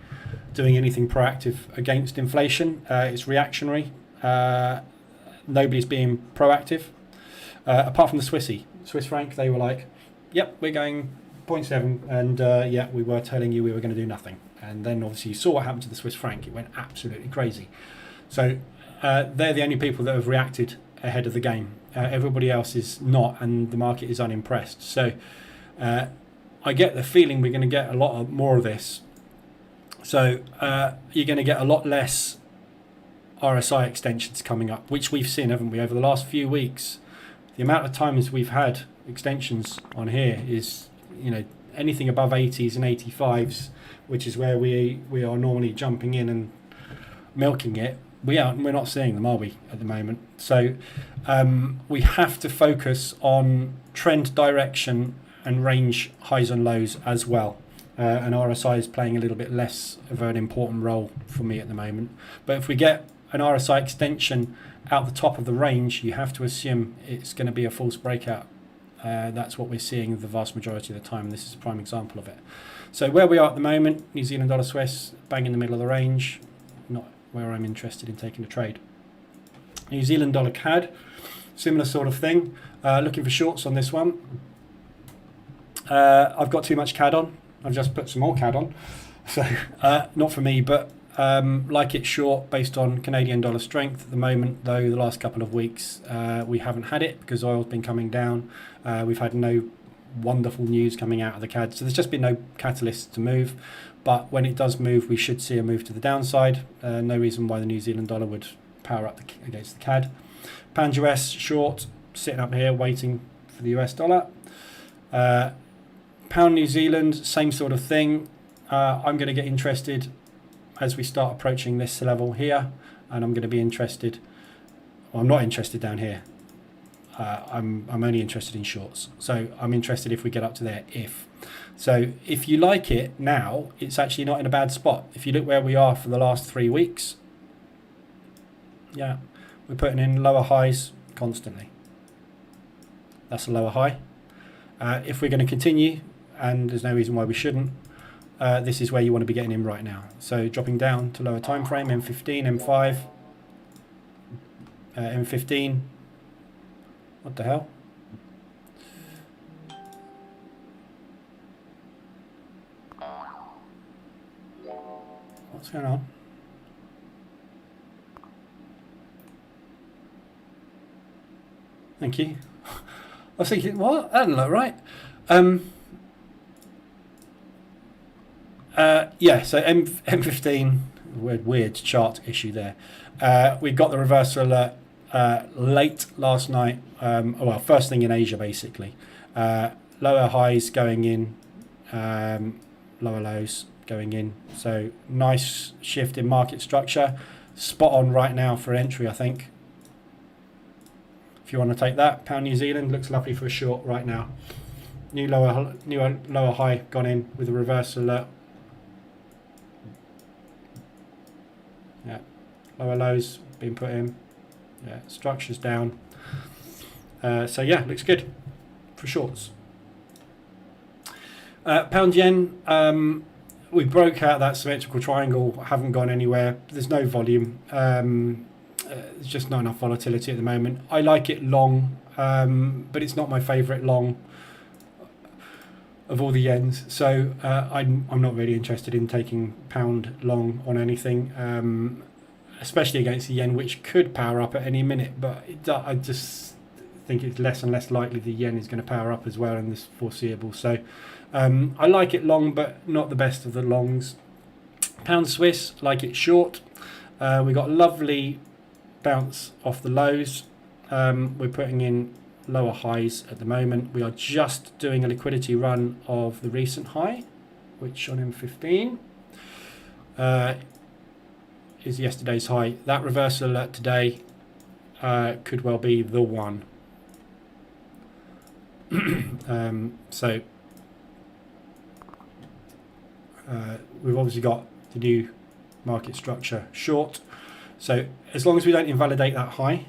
doing anything proactive against inflation. It's reactionary. Nobody's being proactive. Apart from the Swiss franc, they were like, yep, we're going 0.7, and yeah, we were telling you we were going to do nothing. And then obviously you saw what happened to the Swiss franc. It went absolutely crazy. So they're the only people that have reacted ahead of the game. Everybody else is not, and the market is unimpressed. So I get the feeling we're going to get a lot more of this. So you're going to get a lot less RSI extensions coming up, which we've seen, haven't we, over the last few weeks. The amount of times we've had extensions on here is, you know, anything above 80s and 85s, which is where we are normally jumping in and milking it. We're not seeing them, are we, at the moment? So we have to focus on trend direction and range highs and lows as well. And RSI is playing a little bit less of an important role for me at the moment. But if we get an RSI extension out the top of the range, you have to assume it's going to be a false breakout. That's what we're seeing the vast majority of the time. This is a prime example of it. So where we are at the moment, New Zealand dollar Swiss, bang in the middle of the range, not where I'm interested in taking a trade. New Zealand dollar CAD, similar sort of thing. Looking for shorts on this one. I've got too much CAD on. I've just put some more CAD on. So not for me, but like it's short based on Canadian dollar strength at the moment, though the last couple of weeks we haven't had it because oil's been coming down. We've had no wonderful news coming out of the CAD, so there's just been no catalyst to move. But when it does move, we should see a move to the downside. No reason why the New Zealand dollar would power up against the CAD. Pound US short, sitting up here waiting for the US dollar. Pound New Zealand, same sort of thing. I'm going to get interested as we start approaching this level here, and I'm going to be interested. Well, I'm not interested down here. I'm only interested in shorts. So I'm interested if we get up to there. So if you like it now, it's actually not in a bad spot. If you look where we are for the last 3 weeks, yeah, we're putting in lower highs constantly. That's a lower high. If we're going to continue, and there's no reason why we shouldn't, this is where you want to be getting in right now. So dropping down to lower time frame, M15, M5, M15. What the hell? What's going on? Thank you. I was thinking, what? That doesn't look right. Yeah, so M15, weird chart issue there. We got the reversal alert late last night. Well, first thing in Asia, basically. Lower highs going in, lower lows going in. So nice shift in market structure. Spot on right now for entry, I think. If you want to take that, Pound New Zealand looks lovely for a short right now. New lower high gone in with a reversal alert. Yeah, lower lows being put in. Yeah, structure's down. So yeah, looks good for shorts. Pound yen, we broke out that symmetrical triangle, haven't gone anywhere. There's no volume. There's just not enough volatility at the moment. I like it long, but it's not my favourite long of all the yens. So I'm not really interested in taking pound long on anything. especially against the yen, which could power up at any minute. But I just think it's less and less likely the yen is going to power up as well in this foreseeable. So I like it long, but not the best of the longs. Pound Swiss, like it short. We got a lovely bounce off the lows. We're putting in lower highs at the moment. We are just doing a liquidity run of the recent high, which on M15 is yesterday's high. That reversal alert today could well be the one. So we've obviously got the new market structure short. So as long as we don't invalidate that high,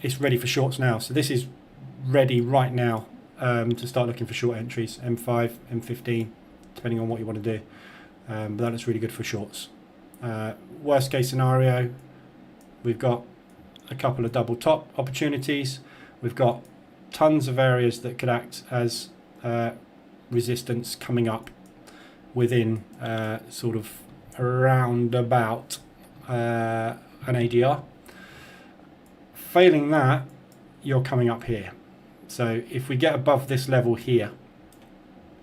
it's ready for shorts now. So this is ready right now to start looking for short entries, M5, M15, depending on what you want to do. But that looks really good for shorts. Worst case scenario, we've got a couple of double top opportunities. We've got tons of areas that could act as resistance coming up within sort of around about an ADR. Failing that, you're coming up here. So if we get above this level here,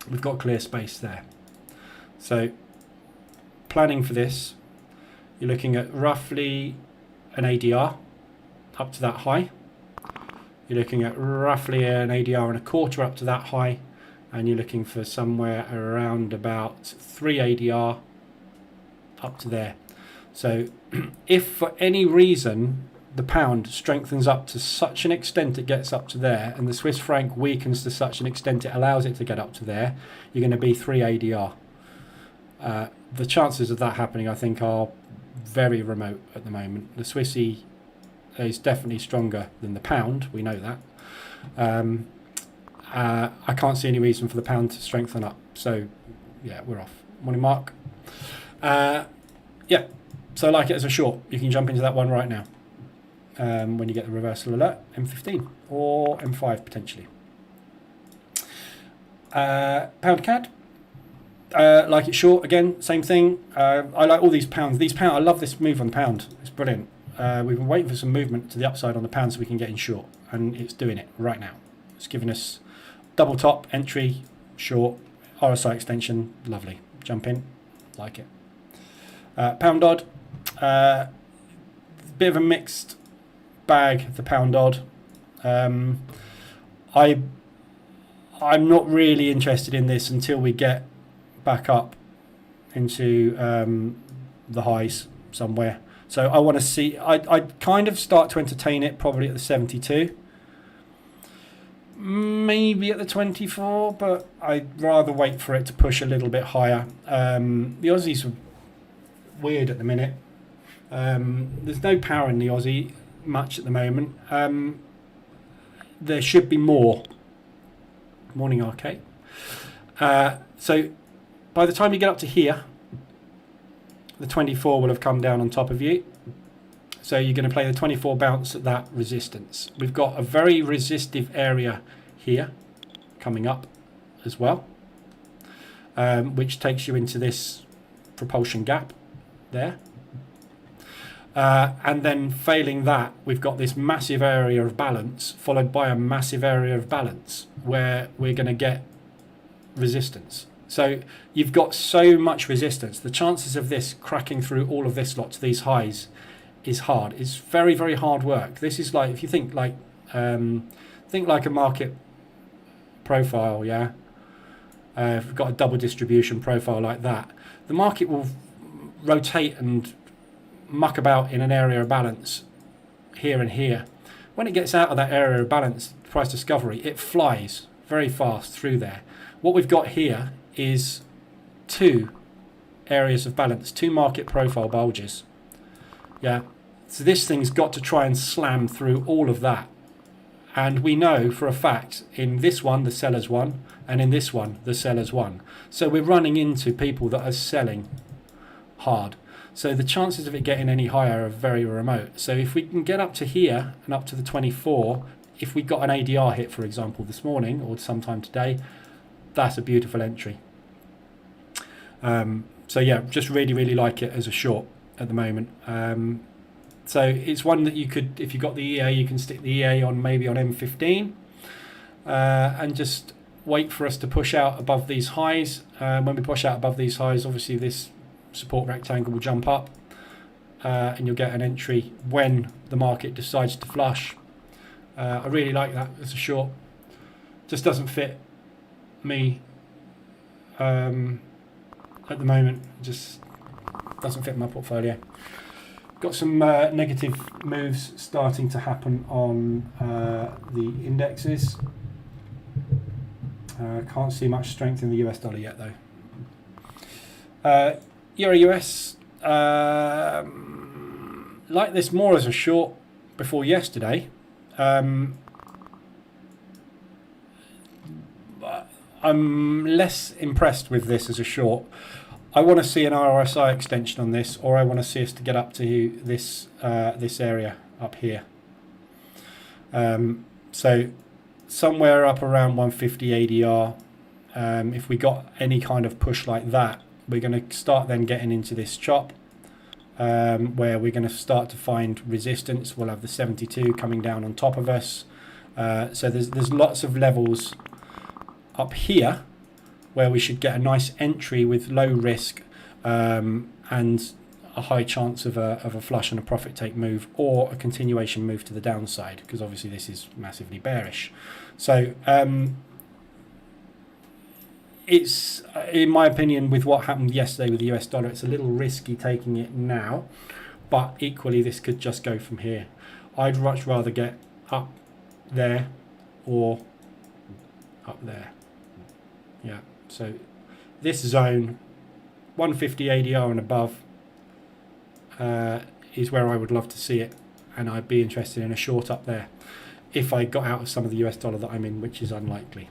we've got clear space there. So planning for this, you're looking at roughly an ADR up to that high. You're looking at roughly an ADR and a quarter up to that high, and you're looking for somewhere around about 3 ADR up to there. So if for any reason the pound strengthens up to such an extent it gets up to there, and the Swiss franc weakens to such an extent it allows it to get up to there, you're going to be 3 ADR. The chances of that happening, I think, are very remote at the moment. The Swissy is definitely stronger than the pound, we know that. I can't see any reason for the pound to strengthen up. So yeah, we're off. Morning, Mark. Yeah, so I like it as a short. You can jump into that one right now when you get the reversal alert, M15 or M5 potentially. Pound CAD. Like it short, again, same thing. I like all these pounds. I love this move on the pound. It's brilliant. We've been waiting for some movement to the upside on the pound so we can get in short, and it's doing it right now. It's giving us double top, entry, short, RSI extension, lovely. Jump in, like it. Pound odd, bit of a mixed bag, the pound odd. I'm not really interested in this until we get back up into the highs somewhere. So I want to see, I'd kind of start to entertain it probably at the 72. Maybe at the 24, but I'd rather wait for it to push a little bit higher. The Aussies are weird at the minute. There's no power in the Aussie much at the moment. There should be more. Morning, RK. So by the time you get up to here, the 24 will have come down on top of you. So you're going to play the 24 bounce at that resistance. We've got a very resistive area here coming up as well, which takes you into this propulsion gap there. And then failing that, we've got this massive area of balance followed by a massive area of balance where we're going to get resistance. So you've got so much resistance. The chances of this cracking through all of this lot to these highs is hard. It's very, very hard work. This is like, if you think like a market profile, yeah. If we've got a double distribution profile like that, the market will rotate and muck about in an area of balance here and here. When it gets out of that area of balance, price discovery, it flies very fast through there. What we've got here is 2 areas of balance, 2 market profile bulges. Yeah, so this thing's got to try and slam through all of that. And we know for a fact in this one, the sellers won, and in this one, the sellers won. So we're running into people that are selling hard. So the chances of it getting any higher are very remote. So if we can get up to here and up to the 24, if we got an ADR hit, for example, this morning or sometime today, that's a beautiful entry. So yeah, just really, really like it as a short. at the moment. So it's one that you could, if you've got the EA, you can stick the EA on maybe on M15 and just wait for us to push out above these highs. When we push out above these highs, obviously this support rectangle will jump up and you'll get an entry when the market decides to flush. I really like that as a short. Just doesn't fit me at the moment. Just doesn't fit my portfolio. Got some negative moves starting to happen on the indexes. Can't see much strength in the US dollar yet though. Euro US, like this more as a short before yesterday. I'm less impressed with this as a short. I want to see an RSI extension on this, or I want to see us to get up to this this area up here. So somewhere up around 150 ADR. If we got any kind of push like that, we're going to start then getting into this chop where we're going to start to find resistance. We'll have the 72 coming down on top of us. So there's lots of levels up here where we should get a nice entry with low risk and a high chance of a flush and a profit take move, or a continuation move to the downside, because obviously this is massively bearish. So it's, in my opinion, with what happened yesterday with the US dollar, it's a little risky taking it now, but equally this could just go from here. I'd much rather get up there or up there. Yeah, so this zone 150 ADR and above is where I would love to see it, and I'd be interested in a short up there if I got out of some of the US dollar that I'm in, which is unlikely.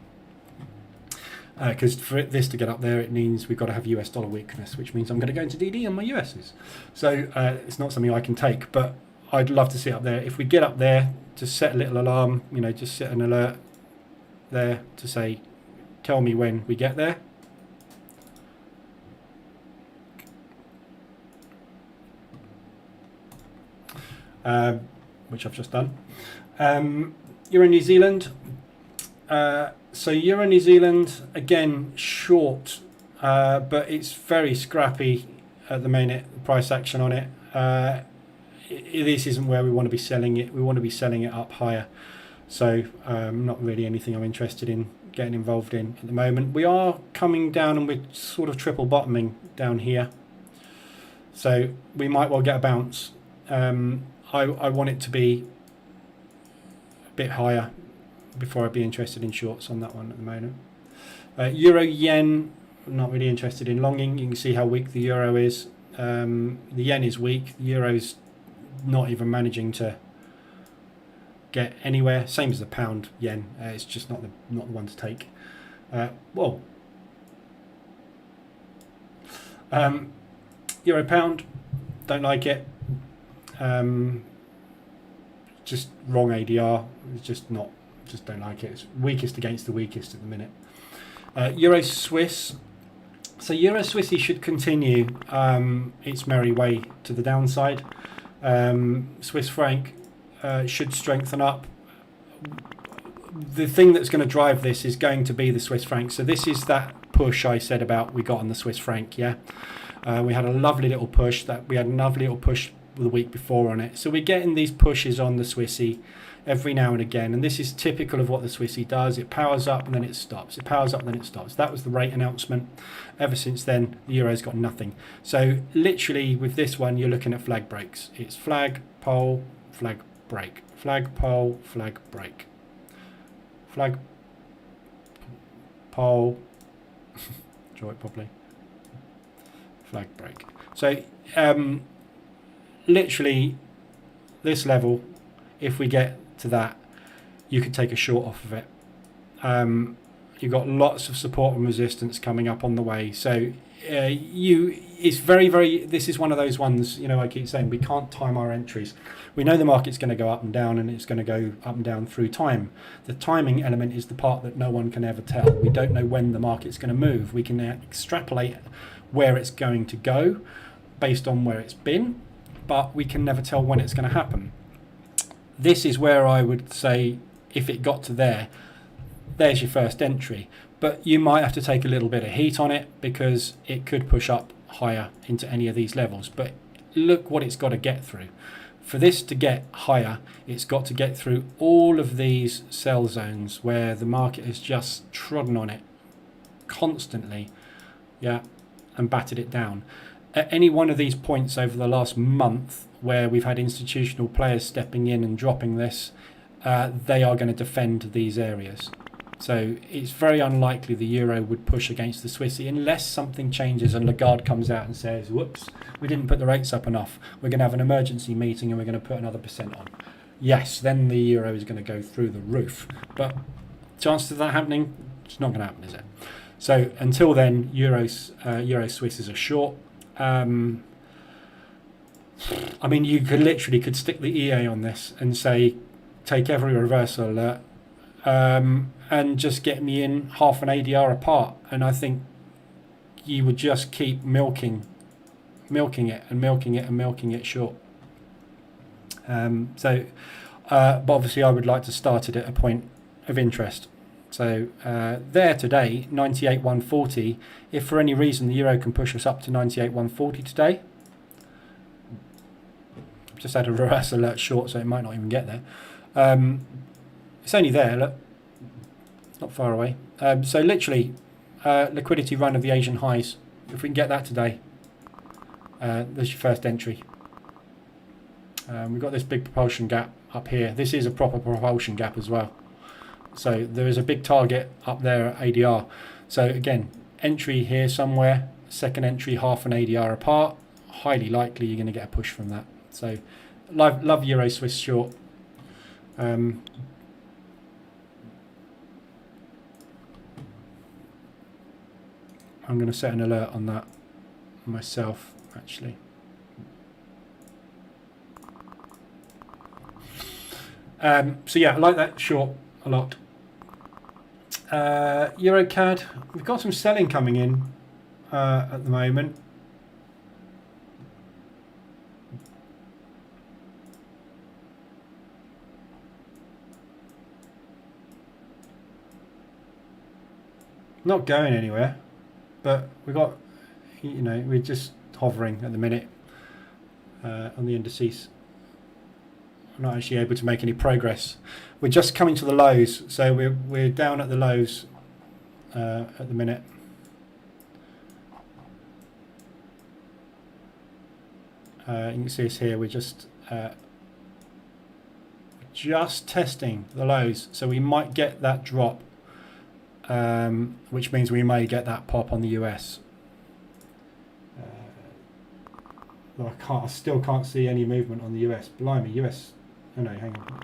Because for this to get up there, it means we've got to have US dollar weakness, which means I'm going to go into DD on my USs. So it's not something I can take, but I'd love to see it up there. If we get up there, just set a little alarm, you know, just set an alert there to say, tell me when we get there. Which I've just done. Euro New Zealand. So Euro New Zealand, again, short, but it's very scrappy at the minute, price action on it. This isn't where we want to be selling it. We want to be selling it up higher. So not really anything I'm interested in getting involved in at the moment. We are coming down and we're sort of triple bottoming down here. So we might well get a bounce. I want it to be a bit higher before I'd be interested in shorts on that one at the moment. Euro yen, I'm not really interested in longing. You can see how weak the euro is. The yen is weak. The euro's not even managing to get anywhere. Same as the pound yen. It's just not the one to take. Whoa. Euro pound, don't like it. Just wrong ADR. It's just not. Just don't like it. It's weakest against the weakest at the minute. Euro Swiss. So Euro Swissy should continue its merry way to the downside. Swiss franc should strengthen up. The thing that's going to drive this is going to be the Swiss franc. So this is that push I said about we got on the Swiss franc. Yeah, we had a lovely little push. We had a lovely little push the week before on it. So we're getting these pushes on the Swissy every now and again, and this is typical of what the Swissy does. It powers up and then it stops. It powers up and then it stops. That was the rate announcement. Ever since then, the euro's got nothing. So literally with this one, you're looking at flag breaks. It's flag, pole, flag, break. Flag, pole, flag, break. Flag, pole, draw it properly. Flag, break. So literally this level, if we get to that, you could take a short off of it. You've got lots of support and resistance coming up on the way. So it's very, this is one of those ones, you know, I keep saying we can't time our entries. We know the market's going to go up and down, and it's going to go up and down through time. The timing element is the part that no one can ever tell. We don't know when the market's going to move. We can extrapolate where it's going to go, based on where it's been, but we can never tell when it's going to happen. This is where I would say, if it got to there's your first entry, but you might have to take a little bit of heat on it because it could push up higher into any of these levels. But look what it's got to get through. For this to get higher, it's got to get through all of these sell zones where the market has just trodden on it constantly, yeah, and battered it down. At any one of these points over the last month where we've had institutional players stepping in and dropping this, they are going to defend these areas. So it's very unlikely the euro would push against the Swissy unless something changes and Lagarde comes out and says, whoops, we didn't put the rates up enough. We're going to have an emergency meeting and we're going to put another % on. Yes, then the euro is going to go through the roof. But chances of that happening, it's not going to happen, is it? So until then, Euro Swiss is a short. I mean, you could stick the EA on this and say, take every reversal alert, and just get me in half an ADR apart, and I think you would just keep milking it short. But obviously I would like to start it at a point of interest. So there today, 98,140. If for any reason the euro can push us up to 98,140 today, just had a reverse alert short, so it might not even get there. It's only there, look. Not far away. So literally, liquidity run of the Asian highs. If we can get that today, there's your first entry. We've got this big propulsion gap up here. This is a proper propulsion gap as well. So there is a big target up there at ADR. So again, entry here somewhere, second entry half an ADR apart. Highly likely you're going to get a push from that. So love Euro Swiss short. I'm going to set an alert on that myself, actually. So yeah, I like that short a lot. EuroCAD, we've got some selling coming in at the moment. Not going anywhere, but we got, we're just hovering at the minute on the indices. I'm not actually able to make any progress. We're just coming to the lows, so we're down at the lows at the minute. You can see us here. We're just testing the lows, so we might get that drop, which means we may get that pop on the US. I still can't see any movement on the US. Blimey, US. Oh no, hang on.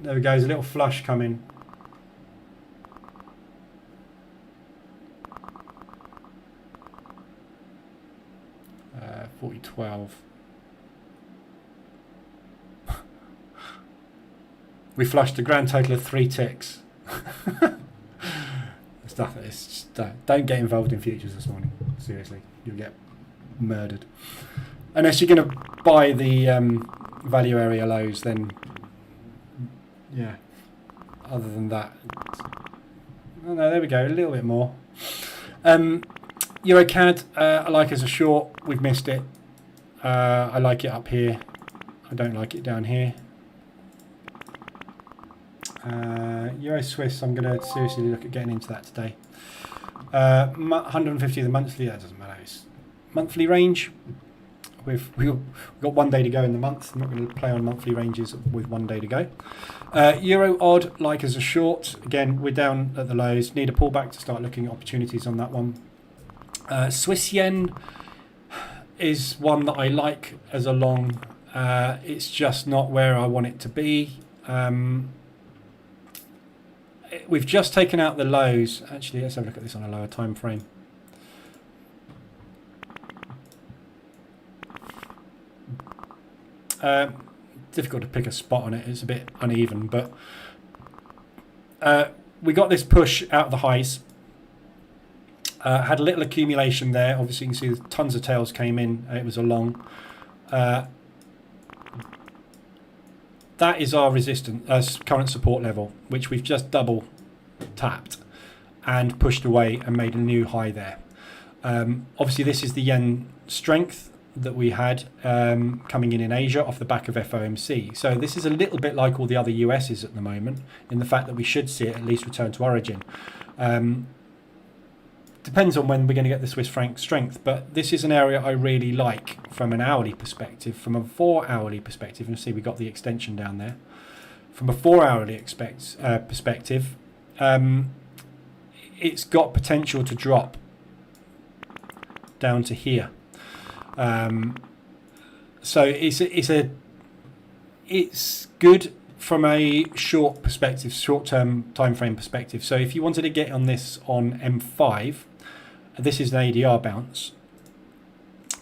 There we go. There's a little flush coming. Uh, 40.12. We flushed a grand total of 3 ticks. Stuff that is just, don't get involved in futures this morning. Seriously, you'll get murdered. Unless you're going to buy the value area lows, then yeah. Other than that, oh no, there we go. A little bit more. EuroCAD, I like as a short. We've missed it. I like it up here. I don't like it down here. Euro Swiss, I'm going to seriously look at getting into that today. 150 the monthly, that doesn't matter. It's monthly range. We've got 1 day to go in the month. I'm not going to play on monthly ranges with 1 day to go. Euro odd, like as a short. Again, we're down at the lows. Need a pullback to start looking at opportunities on that one. Swiss yen is one that I like as a long. It's just not where I want it to be. We've just taken out the lows. Actually, let's have a look at this on a lower time frame. Difficult to pick a spot on it. It's a bit uneven, but we got this push out of the highs. Had a little accumulation there. Obviously, you can see tons of tails came in. It was a long. That is our resistance, current support level, which we've just double tapped and pushed away and made a new high there. Obviously, this is the yen strength that we had coming in Asia off the back of FOMC. So this is a little bit like all the other USs at the moment, in the fact that we should see it at least return to origin. Depends on when we're going to get the Swiss franc strength, but this is an area I really like from an hourly perspective. From a 4 hourly perspective, you see we got the extension down there. From a 4 hourly perspective, it's got potential to drop down to here. So it's good from a short perspective, short-term time frame perspective. So if you wanted to get on this on M5, this is an ADR bounce.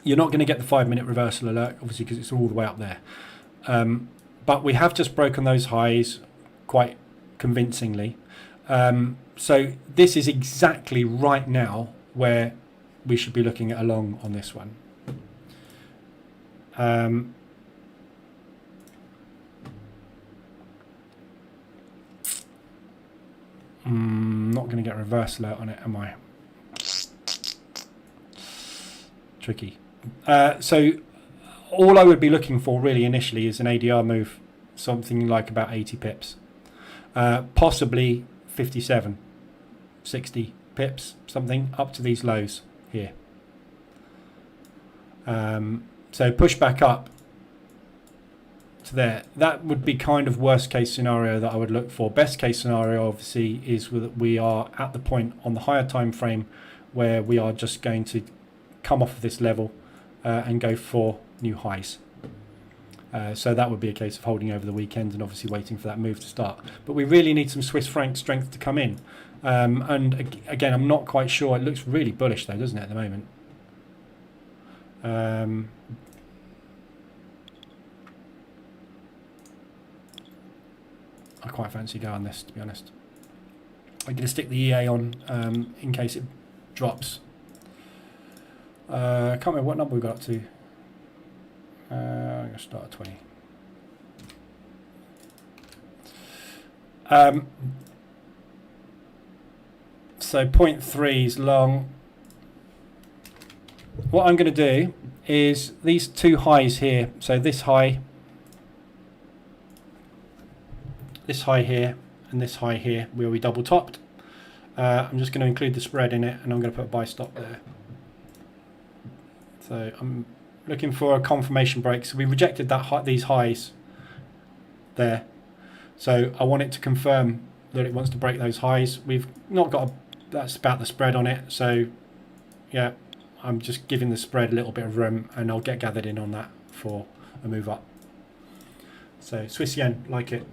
You're not going to get the 5-minute reversal alert, obviously, because it's all the way up there. But we have just broken those highs quite convincingly. So this is exactly right now where we should be looking at a long on this one. Not going to get a reverse alert on it, am I? Tricky. So all I would be looking for really initially is an ADR move, something like about 80 pips, possibly 57, 60 pips, something up to these lows here. So push back up to there. That would be kind of worst case scenario that I would look for. Best case scenario obviously is that we are at the point on the higher time frame where we are just going to come off of this level and go for new highs. So that would be a case of holding over the weekend and obviously waiting for that move to start. But we really need some Swiss franc strength to come in. And again, I'm not quite sure. It looks really bullish though, doesn't it, at the moment? I quite fancy going on this, to be honest. I'm going to stick the EA on in case it drops. I can't remember what number we got up to. I'm going to start at 20. So 0.3 is long. What I'm going to do is these two highs here. So this high here, and this high here, where we double topped. I'm just going to include the spread in it, and I'm going to put a buy stop there. So I'm looking for a confirmation break. So we rejected these highs there. So I want it to confirm that it wants to break those highs. We've not got that's about the spread on it. So yeah, I'm just giving the spread a little bit of room, and I'll get gathered in on that for a move up. So Swiss yen, like it.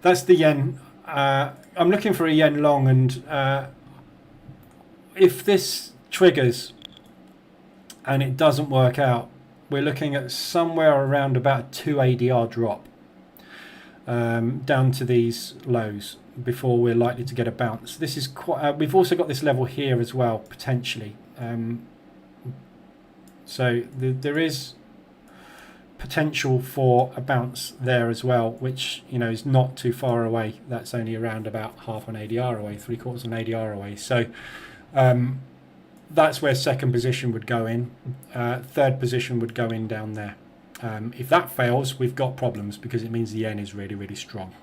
That's the yen. I'm looking for a yen long, and if this triggers and it doesn't work out, we're looking at somewhere around about a 2 ADR drop down to these lows before we're likely to get a bounce. This is quite. We've also got this level here as well, potentially. So there is potential for a bounce there as well, which is not too far away. That's only around about half an ADR away, 3/4 an ADR away. So that's where second position would go in. Third position would go in down there. If that fails, we've got problems because it means the yen is really, really strong.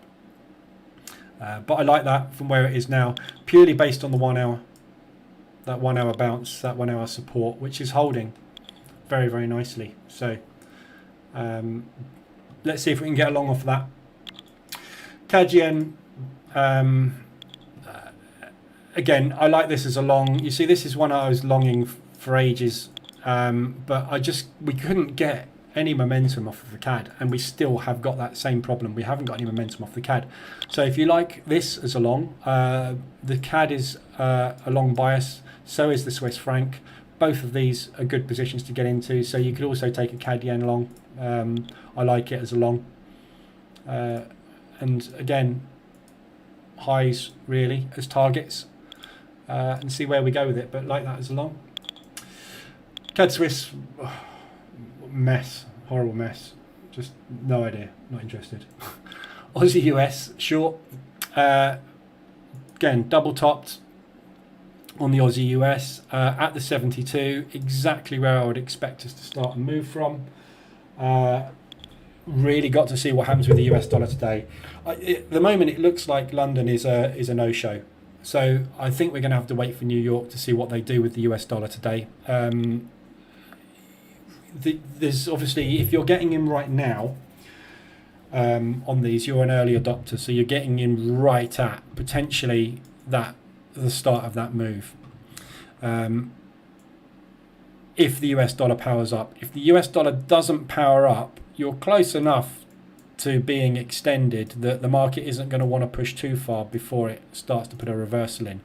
But I like that from where it is now, purely based on the 1 hour, that 1 hour bounce, that 1 hour support, which is holding very, very nicely. So let's see if we can get along off that. CAD yen, again, I like this as a long. You see, this is one I was longing for ages, but we couldn't get any momentum off of the CAD, and we still have got that same problem. We haven't got any momentum off the CAD. So if you like this as a long, the CAD is a long bias, so is the Swiss franc. Both of these are good positions to get into, so you could also take a CAD yen long. I like it as a long. And again, highs really as targets. and see where we go with it. But like that as a long. CAD Swiss, mess, horrible mess. Just no idea, not interested. Aussie US short, again double topped on the Aussie US at the 72, exactly where I would expect us to start and move from. Really got to see what happens with the US dollar today. At the moment, it looks like London is a no-show. So I think we're going to have to wait for New York to see what they do with the US dollar today. There's obviously, if you're getting in right now on these, you're an early adopter, so you're getting in right at potentially the start of that move. If the US dollar powers up. If the US dollar doesn't power up, you're close enough to being extended that the market isn't going to want to push too far before it starts to put a reversal in.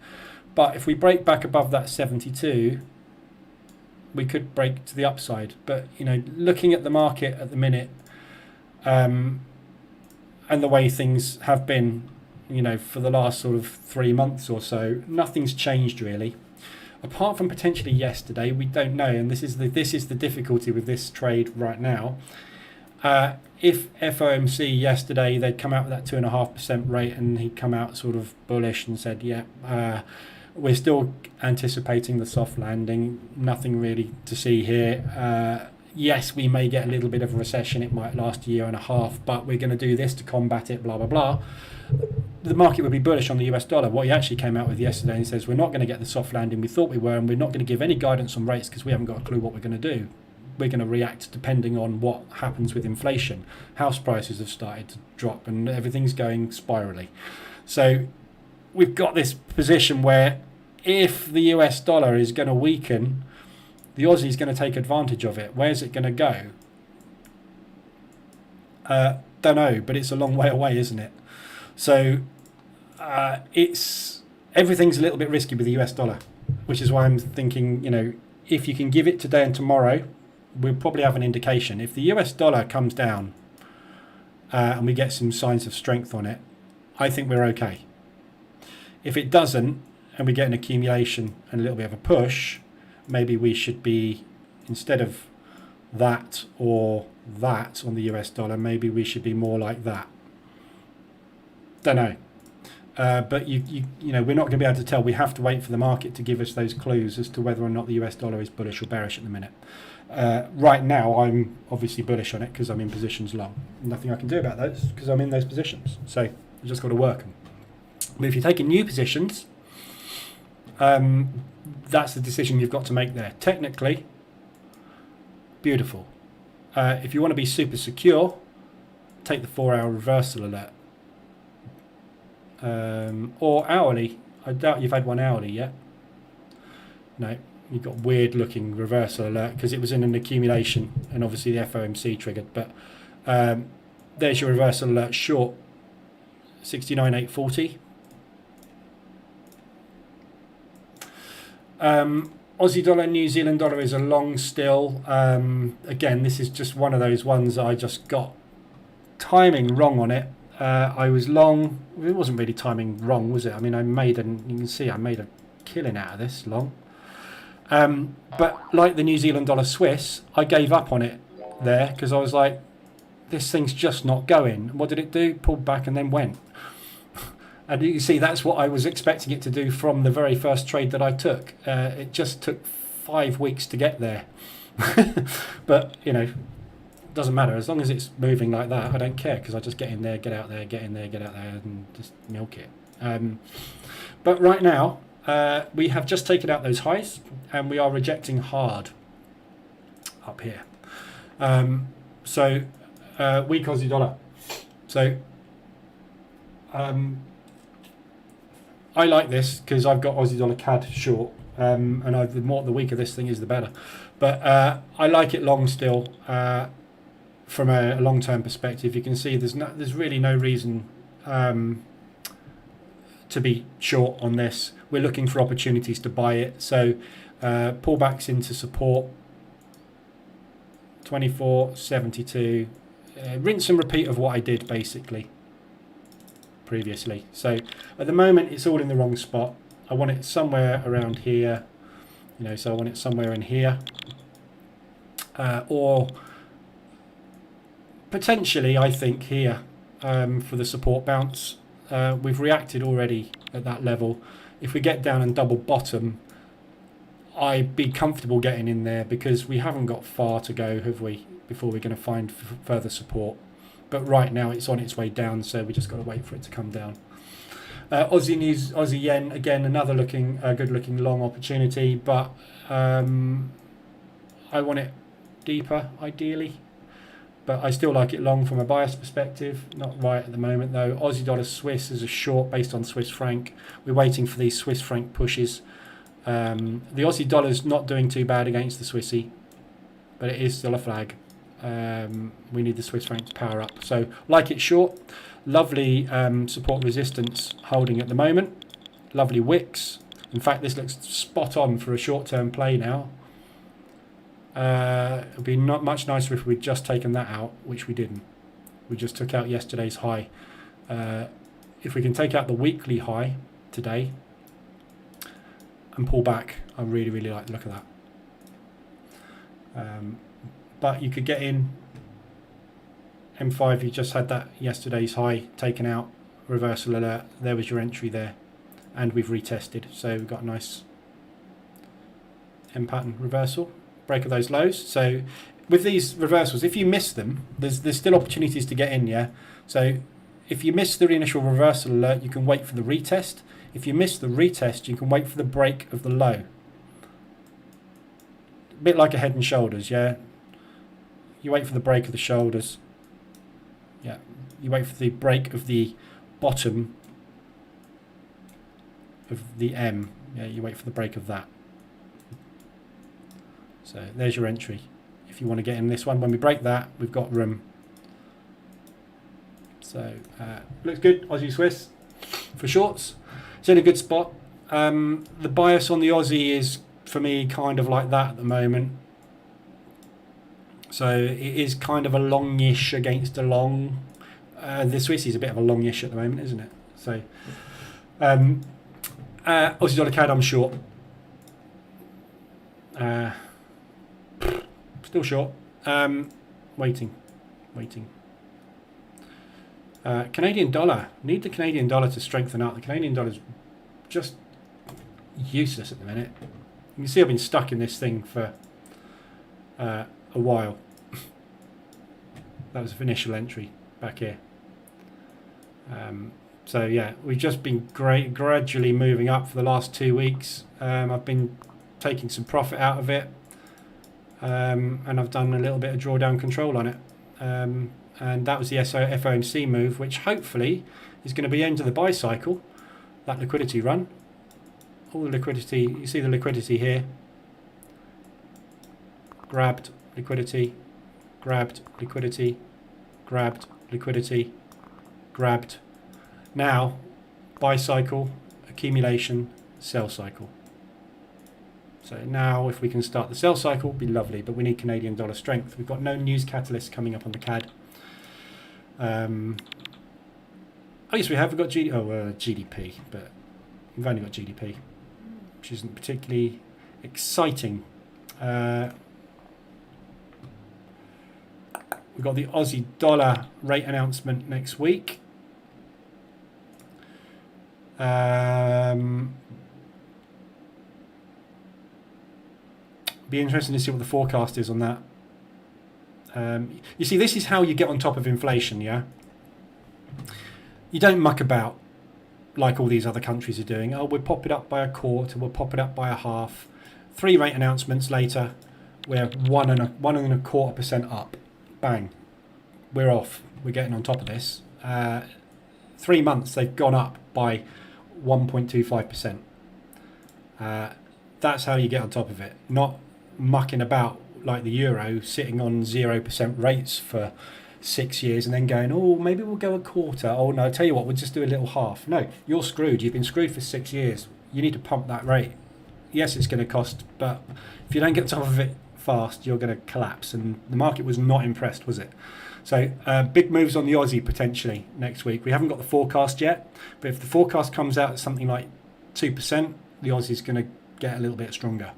But if we break back above that 72, we could break to the upside. But you know, looking at the market at the minute, and the way things have been, you know, for the last sort of 3 months or so, nothing's changed really. Apart from potentially yesterday, we don't know, and this is the difficulty with this trade right now. If FOMC yesterday, they'd come out with that 2.5% rate, and he'd come out sort of bullish and said, yeah, we're still anticipating the soft landing, nothing really to see here. Yes, we may get a little bit of a recession, it might last a year and a half, but we're going to do this to combat it, blah, blah, blah. The market would be bullish on the US dollar. What he actually came out with yesterday, and says we're not going to get the soft landing we thought we were, and we're not going to give any guidance on rates because we haven't got a clue what we're going to do. We're going to react depending on what happens with inflation. House prices have started to drop and everything's going spirally. So we've got this position where if the US dollar is going to weaken, the Aussie is going to take advantage of it. Where's it going to go? Don't know, but it's a long way away, isn't it? So everything's a little bit risky with the US dollar, which is why I'm thinking, you know, if you can give it today and tomorrow, we'll probably have an indication. If the US dollar comes down and we get some signs of strength on it, I think we're okay. If it doesn't, and we get an accumulation and a little bit of a push, maybe we should be, instead of that or that on the US dollar, maybe we should be more like that. Don't know. But you know, we're not going to be able to tell. We have to wait for the market to give us those clues as to whether or not the US dollar is bullish or bearish at the minute. Right now, I'm obviously bullish on it because I'm in positions long. Nothing I can do about those because I'm in those positions. So I've just got to work them. But if you're taking new positions, that's the decision you've got to make there. Technically, beautiful. If you want to be super secure, take the 4-hour reversal alert. Or hourly. I doubt you've had one hourly yet. No, you've got weird looking reversal alert because it was in an accumulation and obviously the FOMC triggered. But there's your reversal alert short, 69,840. Aussie dollar, New Zealand dollar is a long still. Again, this is just one of those ones I just got timing wrong on it. I was long. It wasn't really timing wrong, was it? I mean, you can see I made a killing out of this long. But like the New Zealand dollar Swiss, I gave up on it there because I was like, this thing's just not going. What did it do? Pulled back and then went. And you can see that's what I was expecting it to do from the very first trade that I took. It just took 5 weeks to get there. But, you know, doesn't matter. As long as it's moving like that, I don't care because I just get in there, get out there, get in there, get out there and just milk it. But right now, we have just taken out those highs and we are rejecting hard up here. So weak Aussie dollar. So I like this because I've got Aussie dollar CAD short, and the weaker this thing is, the better. But I like it long still. From a long-term perspective, you can see there's really no reason to be short on this. We're looking for opportunities to buy it. So pullbacks into support, 24.72. Rinse and repeat of what I did basically previously. So at the moment it's all in the wrong spot. I want it somewhere around here, you know, so I want it somewhere in here, or potentially I think here for the support bounce. We've reacted already at that level. If we get down and double bottom, I'd be comfortable getting in there because we haven't got far to go, have we, before we're going to find further support. But right now it's on its way down, so we just got to wait for it to come down. Aussie news, Aussie yen, again another good looking long opportunity, but I want it deeper ideally, but I still like it long from a bias perspective. Not right at the moment though. Aussie dollar Swiss is a short based on Swiss franc. We're waiting for these Swiss franc pushes. The Aussie dollar's not doing too bad against the Swissy, but it is still a flag. We need the Swiss franc to power up. So like it short. Lovely support resistance holding at the moment. Lovely wicks. In fact, this looks spot on for a short-term play now. It would be not much nicer if we'd just taken that out, which we didn't. We just took out yesterday's high. If we can take out the weekly high today and pull back, I really, really like the look of that. But you could get in. M5, you just had that yesterday's high taken out, reversal alert, there was your entry there, and we've retested, so we've got a nice M pattern reversal, break of those lows. So with these reversals, if you miss them, there's still opportunities to get in, yeah? So if you miss the initial reversal alert, you can wait for the retest. If you miss the retest, you can wait for the break of the low. A bit like a head and shoulders, yeah? You wait for the break of the shoulders. Yeah, you wait for the break of the bottom of the M. Yeah, you wait for the break of that. So there's your entry. If you want to get in this one, when we break that, we've got room. So looks good, Aussie Swiss for shorts. It's in a good spot. The bias on the Aussie is, for me, kind of like that at the moment. So it is kind of a longish against a long. The Swiss is a bit of a longish at the moment, isn't it? So Aussie dollar CAD, I'm short. Still short. Waiting. Canadian dollar. Need the Canadian dollar to strengthen up. The Canadian dollar is just useless at the minute. You can see I've been stuck in this thing for a while. That was an initial entry back here. So yeah, we've just been gradually moving up for the last 2 weeks. I've been taking some profit out of it, and I've done a little bit of drawdown control on it. And that was the FOMC move, which hopefully is going to be end of the buy cycle, that liquidity run. All the liquidity, you see the liquidity here. Grabbed liquidity, grabbed liquidity, grabbed liquidity, grabbed. Now, buy cycle, accumulation, sell cycle. So now if we can start the sell cycle, it'd be lovely, but we need Canadian dollar strength. We've got no news catalyst coming up on the CAD. Oh yes, we have. We've got GDP, but we've only got GDP, which isn't particularly exciting. We've got the Aussie dollar rate announcement next week. Be interesting to see what the forecast is on that. You see, this is how you get on top of inflation, yeah? You don't muck about like all these other countries are doing. Oh, we'll pop it up by a quarter, we'll pop it up by a half. 3 rate announcements later, we're 1.25% up. Bang. We're off. We're getting on top of this. 3 months, they've gone up by 1.25%. That's how you get on top of it. Not mucking about like the euro, sitting on 0% rates for 6 years and then going, oh, maybe we'll go a quarter. Oh, no, tell you what, we'll just do a little half. No, you're screwed. You've been screwed for 6 years. You need to pump that rate. Yes, it's going to cost, but if you don't get on top of it fast, you're going to collapse. And the market was not impressed, was it? So big moves on the Aussie potentially next week. We haven't got the forecast yet, but if the forecast comes out at something like 2%, the Aussie's going to get a little bit stronger.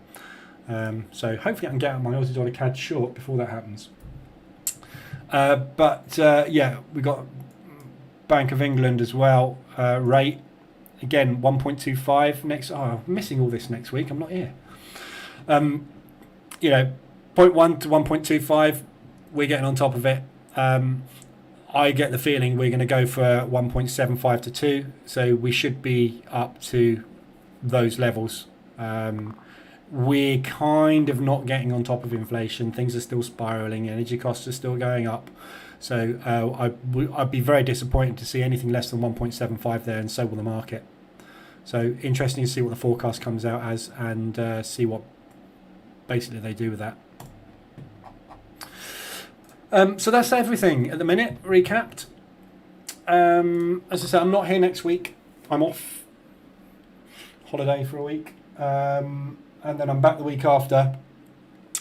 So hopefully I can get out my Aussie dollar CAD short before that happens. Yeah, we got Bank of England as well. Rate again 1.25 next. Oh, I'm missing all this next week. I'm not here. You know, 0.1 to 1.25. We're getting on top of it. I get the feeling we're going to go for 1.75 to 2. So we should be up to those levels. We're kind of not getting on top of inflation. Things are still spiraling. Energy costs are still going up. So I'd be very disappointed to see anything less than 1.75 there, and so will the market. So interesting to see what the forecast comes out as, and see what basically they do with that. So that's everything at the minute, recapped. As I said, I'm not here next week. I'm off holiday for a week. And then I'm back the week after.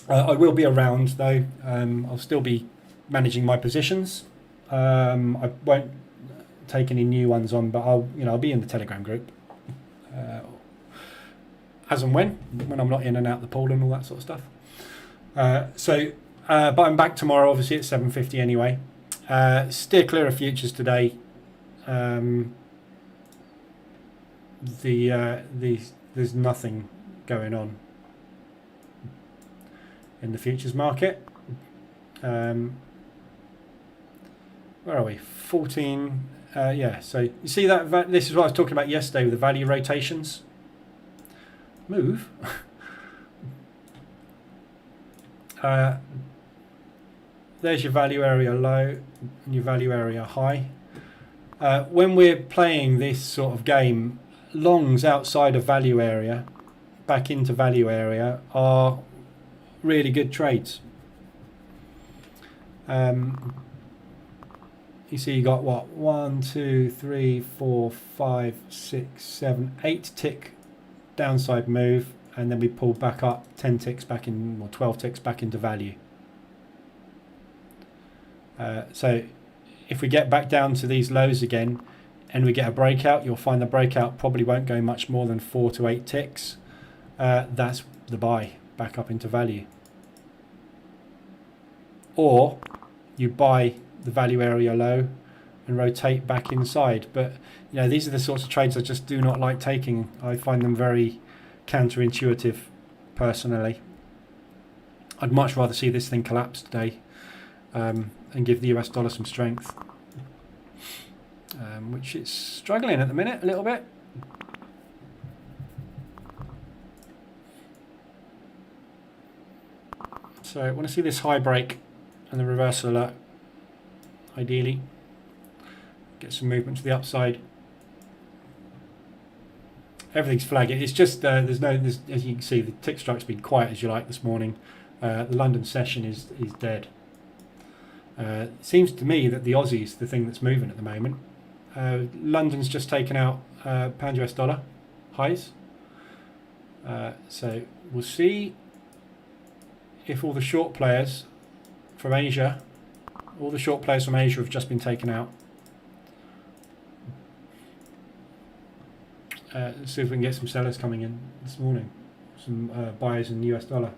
I will be around though. I'll still be managing my positions. I won't take any new ones on, but I'll be in the Telegram group as and when I'm not in and out the pool and all that sort of stuff. But I'm back tomorrow, obviously at 7:50 anyway. Steer clear of futures today. There's nothing going on in the futures market. Where are we? 14. Yeah. So you see that this is what I was talking about yesterday with the value rotations. Move. There's your value area low and your value area high. When we're playing this sort of game, longs outside of value area back into value area are really good trades. You see you got what, 1, 2, 3, 4, 5, 6, 7, 8 tick downside move, and then we pull back up 10 ticks back in, or 12 ticks back into value. So if we get back down to these lows again and we get a breakout, you'll find the breakout probably won't go much more than 4 to 8 ticks. That's the buy back up into value. Or you buy the value area low and rotate back inside. But you know, these are the sorts of trades I just do not like taking. I find them very counterintuitive personally. I'd much rather see this thing collapse today and give the US dollar some strength, which it's struggling at the minute a little bit. So I want to see this high break and the reversal alert, ideally. Get some movement to the upside. Everything's flagging. It's just as you can see, the tick strike's been quiet as you like this morning. The London session is dead. It seems to me that the Aussie is the thing that's moving at the moment. London's just taken out pound US dollar highs. So we'll see if all the short players from Asia, have just been taken out. Let's see if we can get some sellers coming in this morning, some buyers in US dollar.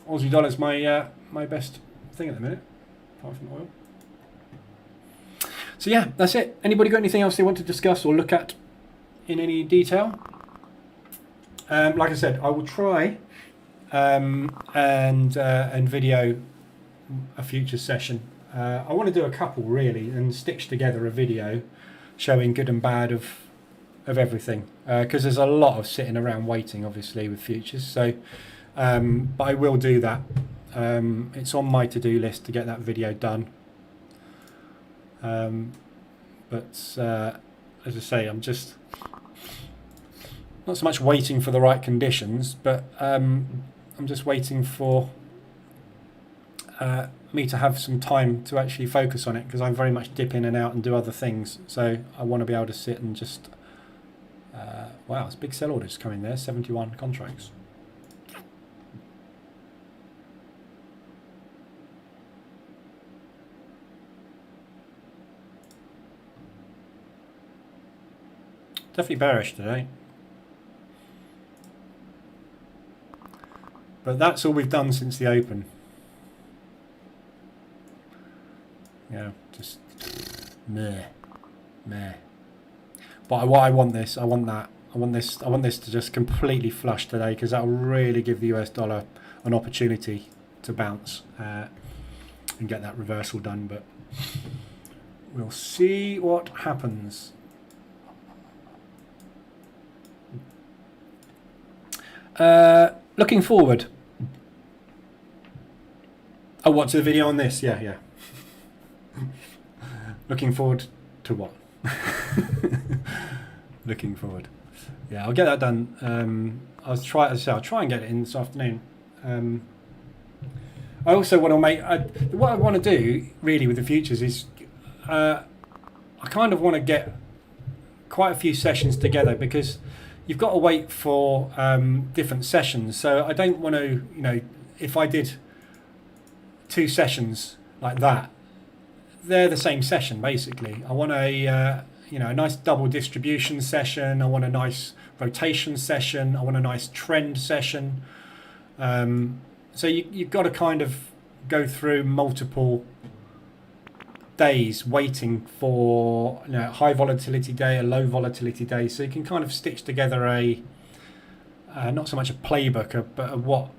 Aussie dollar's my best thing at the minute, apart from oil. So yeah, that's it. Anybody got anything else they want to discuss or look at in any detail? Like I said, I will try and video a future session. I want to do a couple really and stitch together a video showing good and bad of everything, because there's a lot of sitting around waiting obviously with futures. So but I will do that. It's on my to-do list to get that video done. But as I say, I'm just not so much waiting for the right conditions, but I'm just waiting for me to have some time to actually focus on it, because I very much dip in and out and do other things. So I want to be able to sit and just wow, it's big sell orders coming there, 71 contracts. definitely bearish today. But that's all we've done since the open. Yeah, just meh. But what I want this, I want this to just completely flush today, because that will really give the US dollar an opportunity to bounce and get that reversal done. But we'll see what happens. Looking forward. Oh, what's the video on this? Yeah. Looking forward to what? Looking forward. Yeah, I'll get that done. I'll try and get it in this afternoon. I also want to make what I want to do really with the futures is I kind of want to get quite a few sessions together, because you've got to wait for different sessions. So I don't want to, if I did 2 sessions like that, they're the same session basically. I want a a nice double distribution session. I want a nice rotation session. I want a nice trend session. So you've got to kind of go through multiple days waiting for high volatility day, a low volatility day, so you can kind of stitch together a not so much a playbook, but a what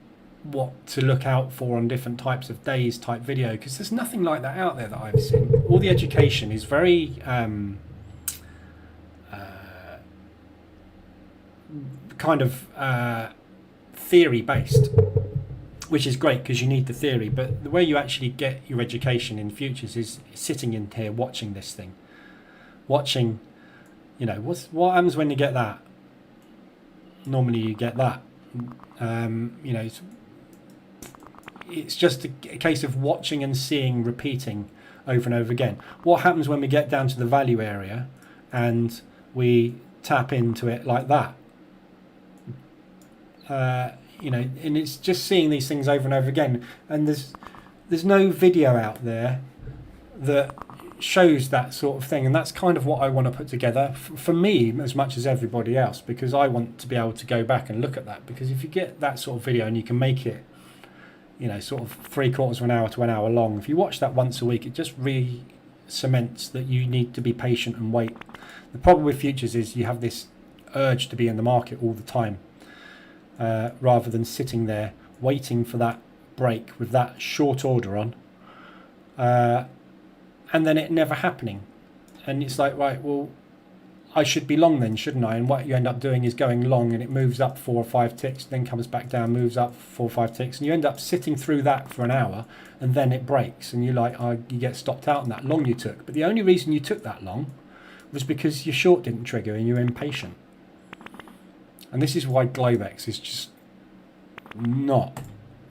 to look out for on different types of days type video, because there's nothing like that out there that I've seen. All the education is very kind of theory based, which is great because you need the theory, but the way you actually get your education in futures is sitting in here watching this thing, watching what happens when you get that. Normally you get that. It's just a case of watching and seeing, repeating over and over again. What happens when we get down to the value area and we tap into it like that? And it's just seeing these things over and over again. And there's no video out there that shows that sort of thing, and that's kind of what I want to put together for me as much as everybody else, because I want to be able to go back and look at that. Because if you get that sort of video and you can make it sort of 3/4 of an hour to an hour long, if you watch that once a week, it just re-cements that you need to be patient and wait. The problem with futures is you have this urge to be in the market all the time, rather than sitting there waiting for that break with that short order on, and then it never happening. And it's like, right, well, I should be long then, shouldn't I? And what you end up doing is going long, and it moves up 4 or 5 ticks, then comes back down, moves up 4 or 5 ticks, and you end up sitting through that for an hour, and then it breaks, and you get stopped out on that long you took. But the only reason you took that long was because your short didn't trigger and you're impatient. And this is why Globex is just not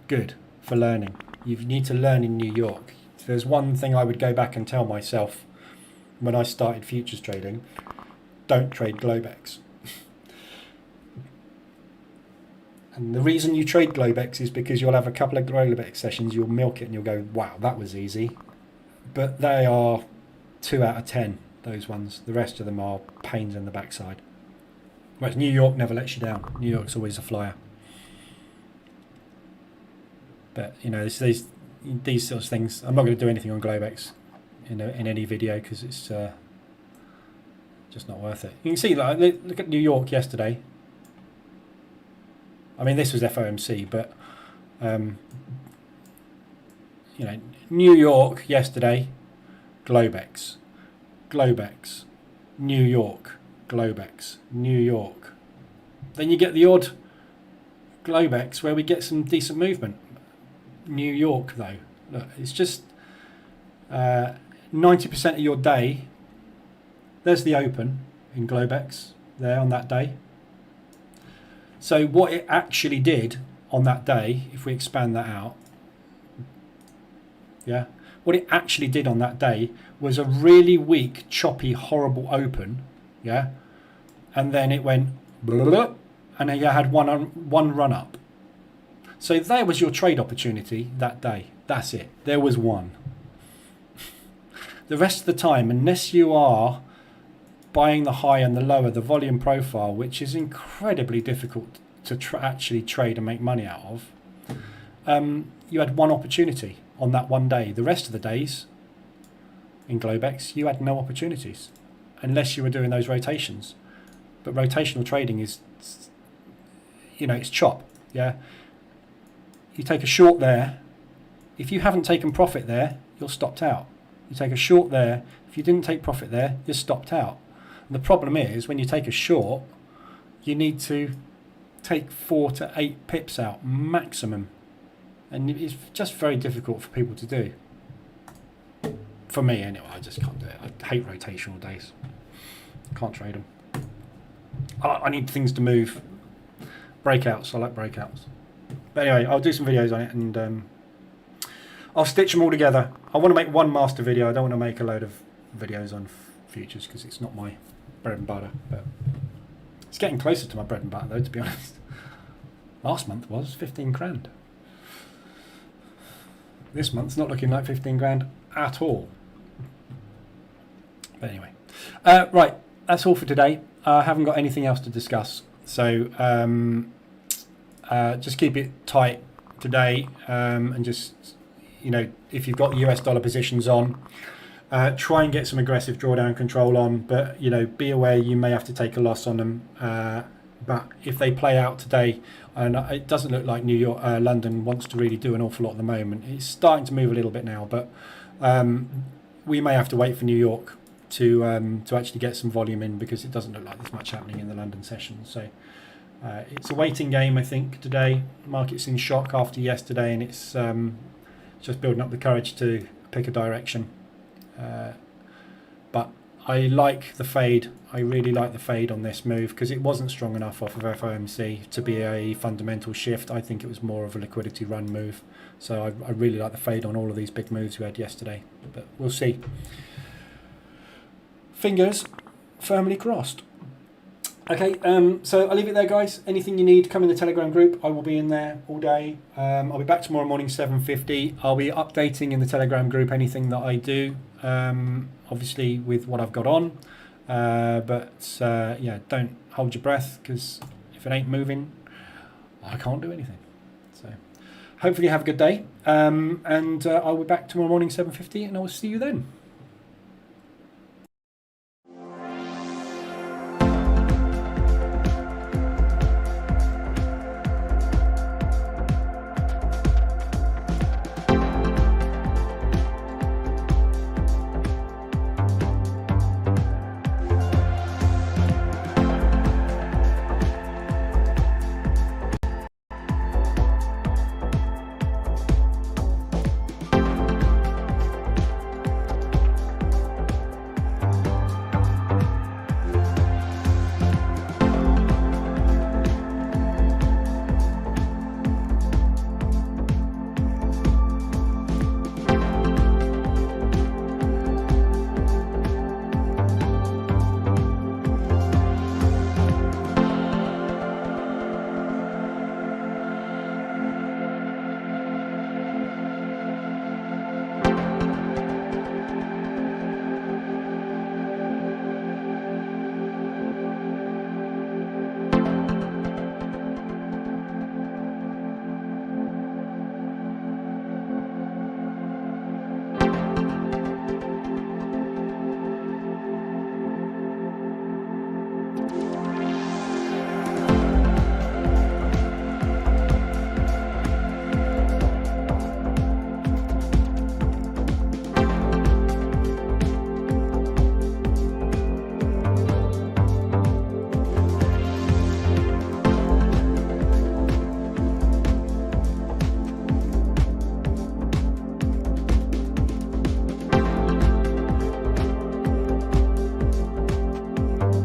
good for learning. You need to learn in New York. If there's one thing I would go back and tell myself when I started futures trading: don't trade Globex. And the reason you trade Globex is because you'll have a couple of Globex sessions, you'll milk it and you'll go, wow, that was easy. But they are 2 out of 10, those ones. The rest of them are pains in the backside. Whereas New York never lets you down. New York's always a flyer. But these sorts of things, I'm not going to do anything on Globex in any video, because it's just not worth it. You can see, like, look at New York yesterday. I mean, this was FOMC, but New York yesterday, Globex, New York, Globex, New York. Then you get the odd Globex where we get some decent movement. New York, though, look, it's just 90% of your day. There's the open in Globex there on that day. So what it actually did on that day, if we expand that out, what it actually did on that day was a really weak, choppy, horrible open, and then it went blah, blah, and then you had one run up. So there was your trade opportunity that day. That's it. There was one. The rest of the time, unless you are buying the high and the lower, the volume profile, which is incredibly difficult to actually trade and make money out of, you had one opportunity on that one day. The rest of the days in Globex, you had no opportunities unless you were doing those rotations. But rotational trading is, it's chop. Yeah. You take a short there. If you haven't taken profit there, you're stopped out. You take a short there. If you didn't take profit there, you're stopped out. And the problem is, when you take a short, you need to take 4 to 8 pips out maximum. And it's just very difficult for people to do. For me, anyway, I just can't do it. I hate rotational days. Can't trade them. I need things to move. Breakouts, I like breakouts. But anyway, I'll do some videos on it, and I'll stitch them all together. I want to make one master video. I don't want to make a load of videos on futures because it's not my bread and butter. But it's getting closer to my bread and butter, though, to be honest. Last month was 15 grand. This month's not looking like 15 grand at all. But anyway, right, that's all for today. I haven't got anything else to discuss, so just keep it tight today, and just, if you've got US dollar positions on, try and get some aggressive drawdown control on, but be aware you may have to take a loss on them. But if they play out today, and it doesn't look like London wants to really do an awful lot at the moment. It's starting to move a little bit now, but we may have to wait for New York to actually get some volume in, because it doesn't look like there's much happening in the London session. So it's a waiting game, I think, today. Market's in shock after yesterday, and it's just building up the courage to pick a direction. But I like the fade. I really like the fade on this move, because it wasn't strong enough off of FOMC to be a fundamental shift. I think it was more of a liquidity run move. So I really like the fade on all of these big moves we had yesterday. But we'll see. Fingers firmly crossed. Okay, so I'll leave it there, guys. Anything you need, come in the Telegram group. I will be in there all day. I'll be back tomorrow morning, 7:50. I'll be updating in the Telegram group anything that I do, obviously with what I've got on. Yeah, don't hold your breath, because if it ain't moving, I can't do anything. So hopefully you have a good day. And I'll be back tomorrow morning, 7:50, and I will see you then.